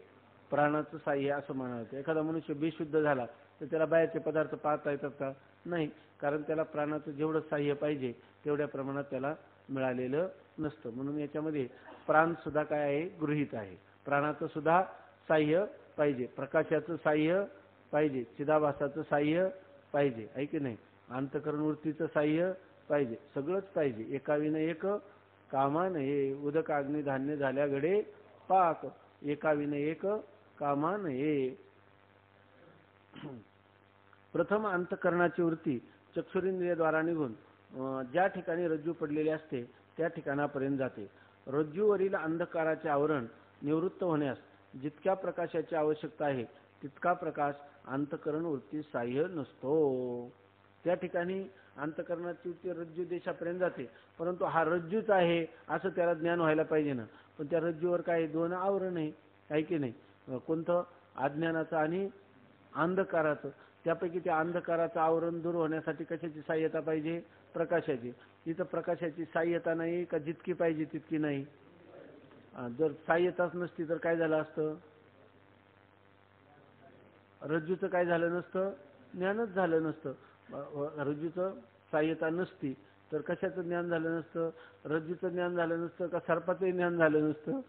[SPEAKER 1] प्राणाचं साह्य असं म्हणावं. एखादा मनुष्य बेशुद्ध झाला तर त्याला बाहेरचे पदार्थ पाहता येतात का? नाही, कारण त्याला प्राणाचं जेवढं साह्य पाहिजे तेवढ्या प्रमाणात त्याला मिळालेलं नसतं. म्हणून याच्यामध्ये प्राण सुद्धा काय आहे? गृहीत आहे. प्राणाचं सुद्धा साह्य पाहिजे, प्रकाशाचं साह्य पाहिजे, चिदाभासाचं साह्य पाहिजे, आहे की नाही? अंतःकरण वृत्तीचं साह्य पाहिजे, सगळंच पाहिजे. एकाविन एक कामा नये, उदक अग्नी धान्य झाल्या घडे पाक, एकाविन एक कामा नये. प्रथम अंतःकरणाची वृत्ती चक्षुरेंद्रियद्वारा निघून ज्या ठिकाणी रज्जू पडलेली असते त्या ठिकाणापर्यंत जाते. रज्जूवरील अंधकाराचे आवरण निवृत्त होण्यास जितक्या प्रकाशाची आवश्यकता आहे तितका प्रकाश अंतःकरण वृत्ती साह्य नसतो. त्या ठिकाणी अंतःकरणाची वृत्ती रज्जू देशापर्यंत जाते, परंतु हा रज्जूच आहे असं त्याला ज्ञान व्हायला पाहिजे ना. पण त्या रज्जूवर काय? दोन आवरण आहे की नाही? कोणतं? अज्ञानाचं आणि अंधकाराचं. त्यापैकी त्या अंधकाराचं आवरण दूर होण्यासाठी कशाची सहाय्यता पाहिजे? प्रकाशाची. इथं प्रकाशाची सहाय्यता नाही का? जितकी पाहिजे तितकी नाही. जर सहाय्यताच नसती तर काय झालं असतं? रज्जूचं काय झालं नसतं? ज्ञानच झालं नसतं. रज्जूचं सहाय्यता नसती तर कशाचं ज्ञान झालं नसतं? रज्जूचं ज्ञान झालं नसतं का सर्पाचं ज्ञान झालं नसतं?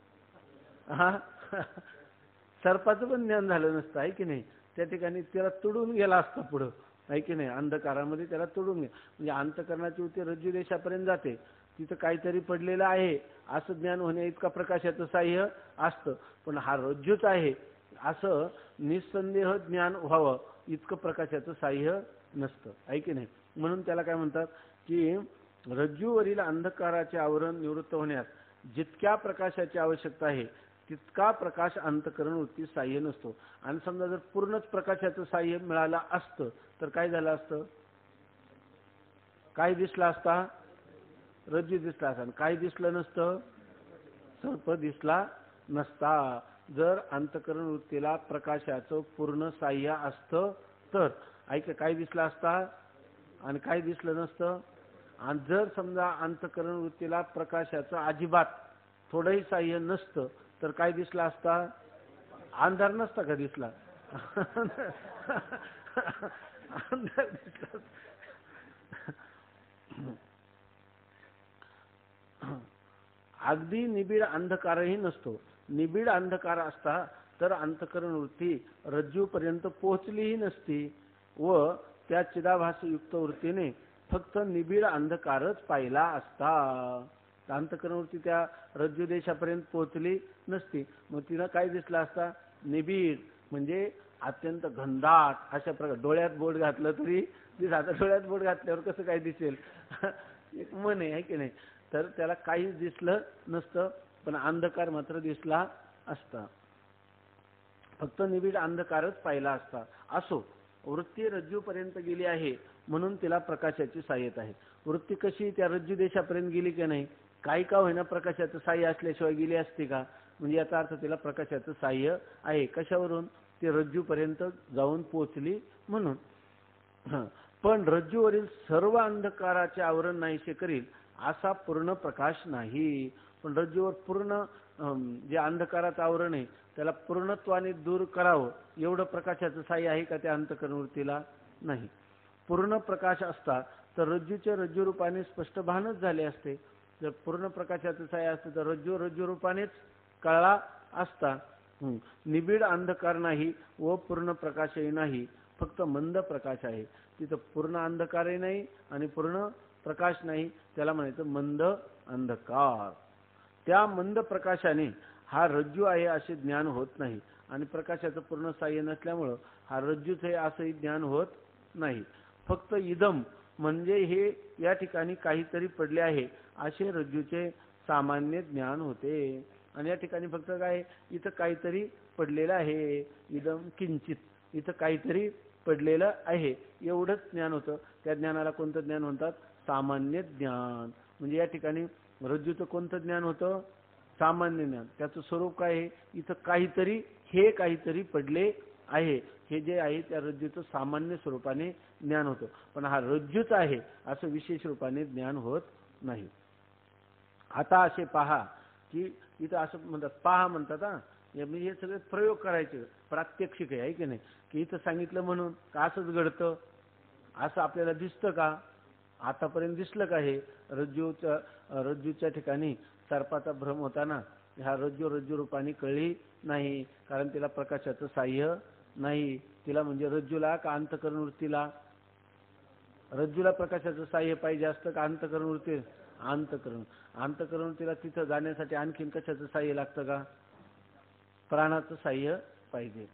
[SPEAKER 1] हा, सर्पाचं पण ज्ञान झालं नसतं, आहे की नाही? त्या ठिकाणी त्याला तुडून गेला असता पुढं, आहे की नाही? अंधकारामध्ये त्याला तुडून गेला. म्हणजे अंतःकरणाची वृत्ती रज्जू देशापर्यंत जाते, तिथं काहीतरी पडलेलं आहे असं ज्ञान होण्या इतका प्रकाशाचं साह्य असतं. पण हा रज्जूच आहे असं निसंदेह ज्ञान व्हावं इतकं प्रकाशाचं साह्य नसतं, आहे की नाही? म्हणून त्याला काय म्हणतात की रज्जूवरील अंधकाराचे आवरण निवृत्त होण्यास जितक्या प्रकाशाची आवश्यकता आहे तितका प्रकाश अंतःकरण वृत्ती साह्य नसतो. आणि समजा जर पूर्णच प्रकाशाचं साह्य मिळालं असतं तर काय झालं असतं? काय दिसला असता? रज्जू दिसला असता. काय दिसलं नसतं? सर्प दिसला नसता. जर अंतःकरण वृत्तीला प्रकाशाचं पूर्ण साह्य असतं तर ऐक काय दिसलं असता आणि काय दिसलं नसतं. आणि जर समजा अंतःकरण वृत्तीला प्रकाशाचं अजिबात थोडंही साह्य नसतं तर काय दिसला असता? अंधार नसता का दिसला? अंधार दिसला. अगदी निबिड अंधकारही नसतो. निबिड अंधकार असता तर अंतःकरण वृत्ती रज्जूपर्यंत पोहोचलीही नसती व त्या चिदाभासयुक्त वृत्तीने फक्त निबिड अंधकारच पाहिला असता. अंतःकरण वृत्ती त्या रज्जू देशापर्यंत पोहोचली नसती, मग तिला काय दिसला असता? निबिड म्हणजे अत्यंत घनदाट अशा प्रकारे. डोळ्यात बोट घातलं तरी आता डोळ्यात बोट घातल्यावर कसं काय दिसेल? एक मन आहे की नाही? तर त्याला काहीच दिसलं नसतं, पण अंधकार मात्र दिसला असता. फक्त निबिड अंधकारच पाहिला असता. असो, वृत्ती रज्जूपर्यंत गेली आहे म्हणून तिला प्रकाशाची सहाय्यता आहे. वृत्ती कशी त्या रज्जू देशापर्यंत गेली की नाही? काही का होईना प्रकाशाचं साह्य असल्याशिवाय गेली असते का? म्हणजे याचा अर्थ तिला प्रकाशाचं साह्य आहे. कशावरून? ती रज्जूपर्यंत जाऊन पोहोचली म्हणून. पण रज्जूवरील सर्व अंधकाराचे आवरण नाहीसे करील असा पूर्ण प्रकाश नाही. पण रज्जूवर पूर्ण जे अंधकाराचं आवरण आहे त्याला पूर्णत्वाने दूर करावं एवढं प्रकाशाचं साह्य आहे का त्या अंतःकरण वृत्तीला? नाही. पूर्ण प्रकाश असता तर रज्जूच्या रज्जूरूपाने स्पष्ट भानच झाले असते. जर पूर्ण प्रकाशाचं साह्य असतं तर रज्जूरूपानेच कळला असता. निबिड अंधकार नाही व पूर्ण प्रकाशही नाही, फक्त मंद प्रकाश आहे. तिथं पूर्ण अंधकारही नाही आणि पूर्ण प्रकाश नाही, त्याला म्हणायचं मंद अंधकार. त्या मंद प्रकाशाने हा रज्जू आहे असे ज्ञान होत नाही आणि प्रकाशाचं पूर्ण साह्य नसल्यामुळं हा रज्जूच आहे असंही ज्ञान होत नाही. फक्त इदम म्हणजे हे या ठिकाणी काहीतरी पडले आहे असे रज्जूचे सामान्य ज्ञान होते. आणि या ठिकाणी फक्त काय? इथं काहीतरी पडलेलं आहे. इदम किंचित, इथं काहीतरी पडलेलं आहे एवढंच ज्ञान होतं. त्या ज्ञानाला कोणतं ज्ञान म्हणतात? सामान्य ज्ञान. म्हणजे या ठिकाणी रज्जूचं कोणतं ज्ञान होतं? सामान्य ज्ञान. त्याचं स्वरूप काय आहे? इथं काहीतरी, हे काहीतरी पडले आहे, हे जे आहे त्या रज्जूचं सामान्य स्वरूपाने ज्ञान होतं. पण हा रज्जूच आहे असं विशेष रूपाने ज्ञान होत नाही. आता असे पहा की इथं असं म्हणतात, पहा म्हणतात हा, म्हणजे हे सगळे प्रयोग करायचे, प्रात्यक्षिक आहे की नाही, की इथं सांगितलं म्हणून का असंच घडतं, असं आपल्याला दिसतं का, आतापर्यंत दिसलं का हे रज्जूच्या ठिकाणी सर्पाचा भ्रम होताना ह्या रज्जू रूपाने कळली नाही, कारण तिला प्रकाशाचं साह्य नाही. तिला म्हणजे रज्जूला का अंतःकरण वृत्तीला, रज्जूला प्रकाशाचं साह्य पाहिजे असतं का अंतःकरण वृत्ती, अंतःकरण वृत्तीला तिथं जाण्यासाठी आणखीन कशाचं साह्य लागतं का, प्राणाचं साह्य पाहिजे.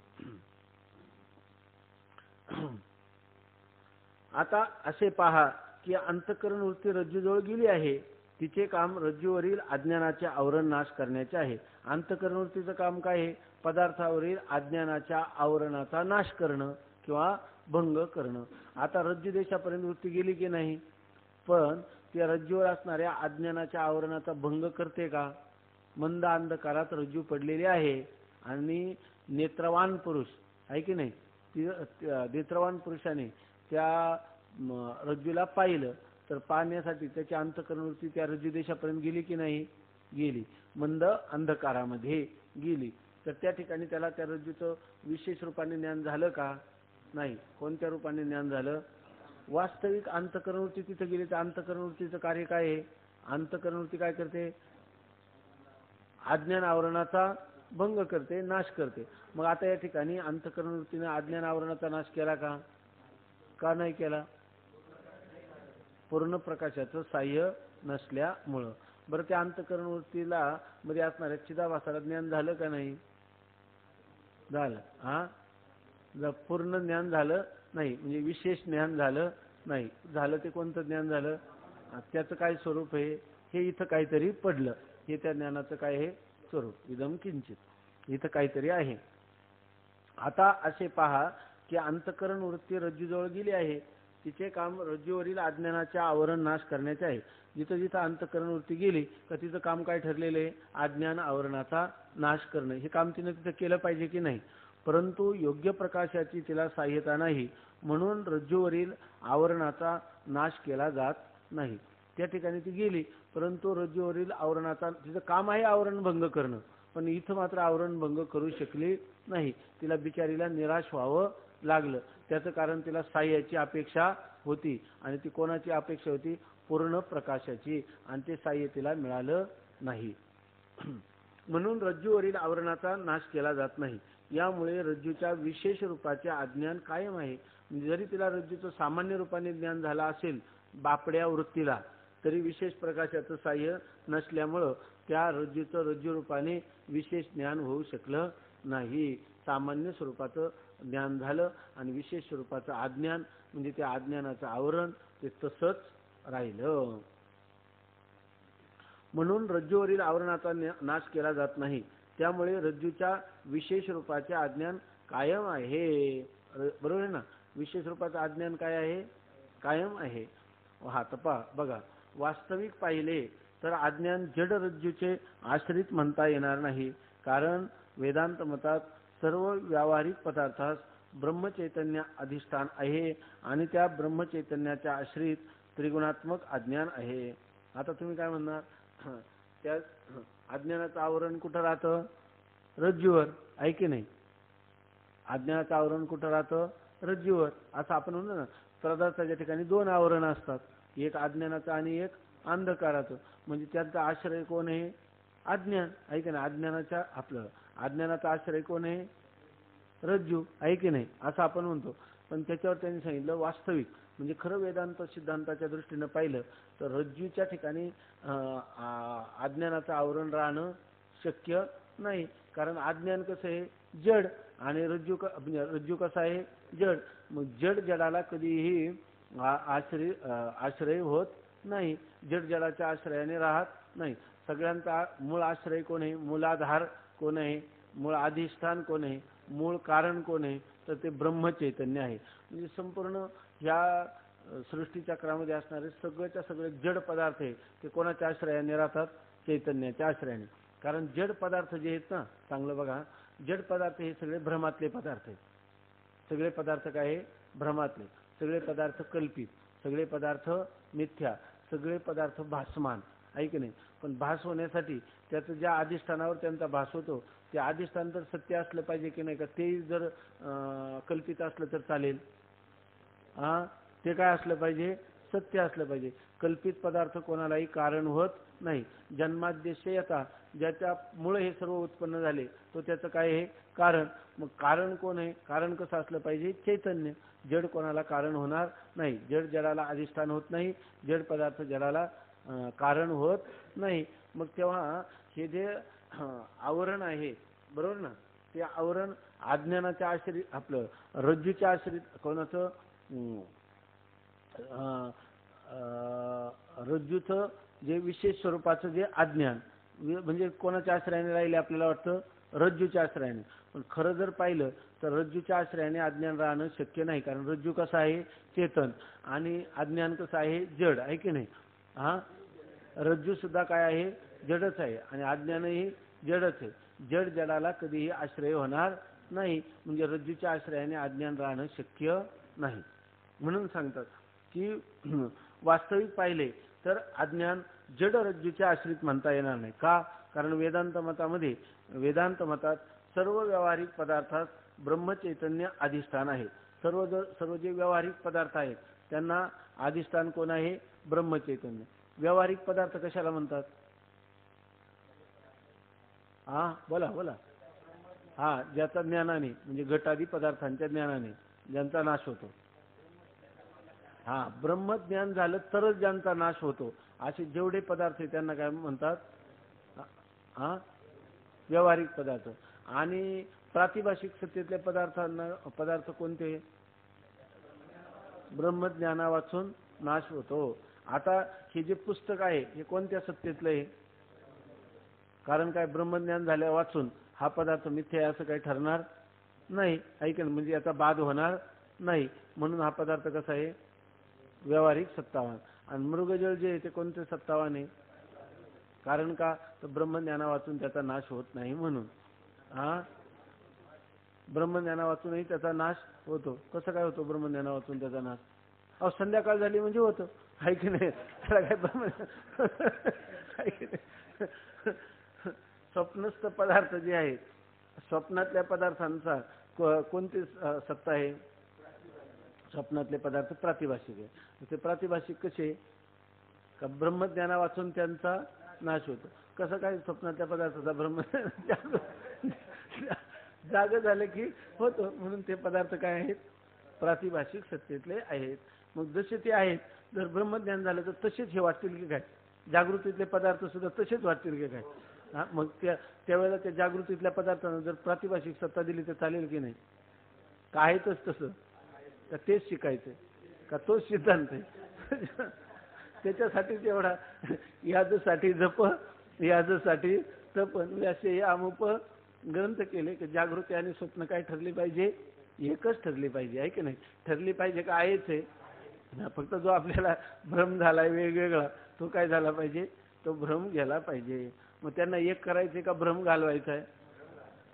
[SPEAKER 1] आता असे पहा की अंतःकरण वृत्ती रज्जूजवळ गेली आहे, तिचे काम रज्जूवरील अज्ञानाचे आवरण नाश करण्याचे आहे. अंतःकरण वृत्तीचं काम काय आहे, पदार्थावरील अज्ञानाच्या आवरणाचा नाश करणं किंवा भंग करणं. आता रज्जू देशापर्यंत वृत्ती गेली की नाही, पण त्या रज्जूवर असणाऱ्या अज्ञानाच्या आवरणाचा भंग करते का. मंद अंधकारात रज्जू पडलेली आहे आणि नेत्रवान पुरुष आहे की नाही, नेत्रवान पुरुषाने त्या रज्जूला पाहिलं, तर पाहण्यासाठी त्याची अंतःकरण वृत्ती त्या रज्जू देशापर्यंत गेली की नाही, गेली, मंद अंधकारामध्ये गेली. तर त्या ठिकाणी त्याला त्या रज्जूचं विशेष रूपाने ज्ञान झालं का, नाही. कोणत्या रूपाने ज्ञान झालं, वास्तविक अंतःकरण वृत्ती तिथे गेली. तर अंतःकरण वृत्तीचं कार्य काय आहे, अंतःकरण वृत्ती काय करते, अज्ञान आवरणाचा भंग करते, नाश करते. मग आता या ठिकाणी अंतःकरण वृत्तीने अज्ञान आवरणाचा नाश केला का, का नाही केला, पूर्ण प्रकाशाचं साह्य नसल्यामुळं. बरं, त्या अंतःकरण वृत्तीला मध्ये असणाऱ्या चिदाभासाला ज्ञान झालं का नाही, झालं. जर पूर्ण ज्ञान झालं नाही, म्हणजे विशेष ज्ञान झालं नाही, झालं ते कोणतं ज्ञान झालं, त्याचं काय स्वरूप आहे, हे इथं काहीतरी पडलं, हे त्या ज्ञानाचं काय आहे स्वरूप, इदम किंचित, इथं काहीतरी आहे. आता असे पहा की अंतःकरण वृत्ती रज्जूजवळ गेली आहे, तिचे काम रज्जूवरील अज्ञानाचे आवरण नाश करण्याचे आहे. जिथं जिथं अंतःकरण वृत्ती गेली का तिचं काम काय ठरलेलं आहे, अज्ञान आवरणाचा नाश करणं. हे काम तिने तिथं केलं पाहिजे की नाही, परंतु योग्य प्रकाशाची तिला सहाय्यता नाही, म्हणून रज्जूवरील आवरणाचा नाश केला जात नाही. त्या ठिकाणी ती गेली, परंतु रज्जूवरील आवरणाचा, तिचं काम आहे आवरण भंग करणं, पण इथं मात्र आवरण भंग करू शकली नाही. तिला बिचारीला निराश व्हावं लागलं. त्याचं कारण तिला साह्याची अपेक्षा होती, आणि ती कोणाची अपेक्षा होती, पूर्ण प्रकाशाची, आणि ते साह्य तिला मिळालं नाही. म्हणून रज्जूवरील आवरणाचा नाश केला जात नाही. यामुळे रज्जूच्या विशेष रूपाचे अज्ञान कायम आहे. म्हणजे जरी तिला रज्जूचं सामान्य रूपाने ज्ञान झालं असेल बापड्या वृत्तीला, तरी विशेष प्रकाशाचं साह्य नसल्यामुळं त्या रज्जूचं रज्जू रूपाने विशेष ज्ञान होऊ शकलं नाही. सामान्य स्वरूपाचं ज्ञान झालं आणि विशेष स्वरूपाचं अज्ञान म्हणजे त्या अज्ञानाचं आवरण ते तसंच राहिलं. म्हणून रज्जूवरील आवरणाचा नाश केला जात नाही. त्यामुळे रज्जूच्या विशेष रूपाचे अज्ञान कायम आहे. बरोबर आहे ना, विशेष रूपाचं अज्ञान काय आहे, कायम आहे. हा तपा बघा, वास्तविक पाहिले तर अज्ञान जड रज्जूचे आश्रित म्हणता येणार नाही, कारण वेदांत मतात सर्व व्यावहारिक पदार्थास ब्रह्मचैतन्य अधिष्ठान आहे आणि त्या ब्रह्मचैतन्याच्या आश्रित त्रिगुणात्मक अज्ञान आहे. आता तुम्ही काय म्हणणार, त्या अज्ञानाचं आवरण कुठं राहतं, रज्जूवर, आहे की नाही. अज्ञानाचं आवरण कुठं राहतं, रज्जूवर. असं आपण म्हणतो ना, पदार्थाच्या ठिकाणी दोन आवरण असतात, एक अज्ञानाचं आणि एक अंधकाराचं. म्हणजे त्यांचा आश्रय कोण आहे, अज्ञान, आहे की नाही. अज्ञानाच्या आपलं अज्ञानाचा आश्रय कोण आहे, रज्जू, आहे की नाही, असं आपण म्हणतो. पण त्याच्यावर त्यांनी सांगितलं वास्तविक म्हणजे खरं वेदांत सिद्धांताच्या दृष्टीनं पाहिलं तर रज्जूच्या ठिकाणी अज्ञानाचं आवरण राहणं शक्य नाही. कारण अज्ञान कसं आहे, जड, आणि रज्जू कसा आहे, जड. मग जड जडाला कधीही आश्रय होत नाही, जड जडाच्या आश्रयाने राहत नाही. सगळ्यांचा मूळ आश्रय कोण आहे, मूलाधार कोण आहे, मूळ अधिष्ठान कोण आहे, मूळ कारण कोण आहे, तर ते ब्रह्मचैतन्य आहे. म्हणजे संपूर्ण ह्या सृष्टीचक्रामध्ये असणारे सगळ्याच्या सगळे जड पदार्थ आहे ते कोणाच्या आश्रयाने राहतात, चैतन्याच्या आश्रयाने. कारण जड पदार्थ जे आहेत ना, चांगलं बघा, जड पदार्थ हे सगळे भ्रमातले पदार्थ आहेत. सगळे पदार्थ काय आहे, भ्रमातले. सगळे पदार्थ कल्पित, सगळे पदार्थ मिथ्या, सगळे पदार्थ भासमान. आहे की नाही. पण भास होण्यासाठी त्याचं ज्या अधिष्ठानावर त्यांचा भास होतो ते अधिष्ठान तर सत्य असलं पाहिजे की नाही का. ते जर कल्पित असलं तर चालेल. ते काय असलं पाहिजे, सत्य असलं पाहिजे. कल्पित पदार्थ कोणालाही कारण होत नाही. जन्माद्यशयता, ज्याच्यामुळे हे सर्व उत्पन्न झाले तो त्याचं काय आहे, कारण. मग कारण कोण आहे, कारण कसं असलं पाहिजे, चैतन्य. जड कोणाला कारण होणार नाही. जड जडाला अधिष्ठान होत नाही, जड पदार्थ जडाला कारण होत नाही. मग तेव्हा हे जे आवरण आहे बरोबर ना, ते आवरण अज्ञानाच्या आश्रित, आपलं रज्जूच्या आश्रित, कोणाचं रज्जूचं जे विशेष स्वरूपाचं जे अज्ञान, म्हणजे कोणाच्या आश्रयाने राहिले आपल्याला वाटतं, रज्जूच्या आश्रयाने. पण खरं जर पाहिलं तर रज्जूच्या आश्रयाने अज्ञान राहणं शक्य नाही. कारण रज्जू कसा आहे, चेतन, आणि अज्ञान कसं आहे, जड आहे की नाही. रज्जू सुद्धा काय आहे, जडच आहे, आणि अज्ञानही जडच आहे. जड जडाला कधीही आश्रय होणार नाही. म्हणजे रज्जूच्या आश्रयाने अज्ञान राहणं शक्य नाही. म्हणून सांगतात की वास्तविक पाहिले तर अज्ञान जड रज्जूच्या आश्रित म्हणता येणार नाही. का, कारण वेदांत मतामध्ये, वेदांत मतात सर्व व्यावहारिक पदार्थात ब्रह्मचैतन्य अधिष्ठान आहे. सर्व जे व्यावहारिक पदार्थ आहेत त्यांना अधिष्ठान कोण आहे, ब्रह्मचैतन्य. व्यावहारिक पदार्थ कशाला म्हणतात, बोला बोला. ज्याचा ज्ञानाने, म्हणजे घटादी पदार्थांच्या ज्ञानाने ज्यांचा नाश होतो. ब्रह्मज्ञान झालं तरच ज्यांचा नाश होतो असे जेवढे पदार्थ आहेत त्यांना काय म्हणतात, व्यावहारिक पदार्थ. आणि प्रातिभाषिक सत्तेतल्या पदार्थ कोणते, ब्रह्मज्ञाना वाचून नाश होतो. आता हे जे पुस्तक आहे हे कोणत्या सत्तेतलं आहे, कारण काय, ब्रह्मज्ञान झाल्या वाचून हा पदार्थ मिथ्या असं काही ठरणार नाही, ऐकन, म्हणजे याचा बाद होणार नाही. म्हणून हा पदार्थ कसा आहे, व्यावहारिक सत्तावान. आणि मृगजळ जे आहे ते कोणते सत्तावान आहे, कारण का, तर ब्रह्मज्ञाना वाचून त्याचा नाश होत नाही म्हणून. ब्रह्मज्ञाना वाचूनही त्याचा नाश होतो. कसं काय होतो ब्रह्मज्ञाना वाचून त्याचा नाश, संध्याकाळ झाली म्हणजे होतं, आहे की नाही. त्याला काय स्वप्नस्थ पदार्थ जे आहेत, स्वप्नातल्या पदार्थांचा कोणती सत्ता आहे, स्वप्नातले पदार्थ प्रातिभाषिक आहे. ते प्रातिभाषिक कसे, का ब्रह्मज्ञाना वाचून त्यांचा नाश होतो. कसं काय, स्वप्नातल्या पदार्थाचा ब्रह्मज्ञान जाग झालं की होतो. म्हणून ते पदार्थ काय आहेत, प्रातिभाषिक सत्तेतले आहेत. मग जसे ते आहेत, जर ब्रह्मज्ञान झालं तर तसेच हे वाटतील की काय, जागृतीतले पदार्थ सुद्धा तसेच वाटतील की काय. मग त्यावेळेला त्या जागृतीतल्या पदार्थांना जर प्रातिभाषिक सत्ता दिली तर चालेल की नाही, का आहेतच तसं, का तेच शिकायचं, का तोच सिद्धांत आहे. त्याच्यासाठी तेवढा याजसाठी जप, याजसाठी तप, असे अमुप ग्रंथ केले की जागृती आणि स्वप्न काय ठरली पाहिजे, एकच ठरली पाहिजे, आहे की नाही. ठरली पाहिजे का आहेच आहे, फक्त जो आपल्याला भ्रम झालाय वेगवेगळा तो काय झाला पाहिजे, तो भ्रम गेला पाहिजे. मग त्यांना एक करायचे का भ्रम घालवायचा आहे.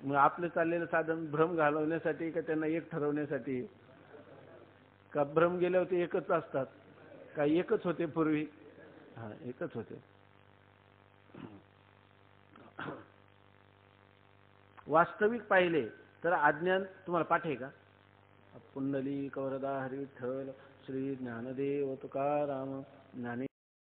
[SPEAKER 1] मग आपलं चाललेलं साधन भ्रम घालवण्यासाठी का त्यांना एक ठरवण्यासाठी, का भ्रम गेले होते एकच असतात, का एकच होते पूर्वी, एकच होते. वास्तविक पाहिले तर अज्ञान, तुम्हाला पाठ आहे का, पुंडलिक वरदा हरी विठ्ठल श्री ज्ञानदेव तुकाराम ज्ञाने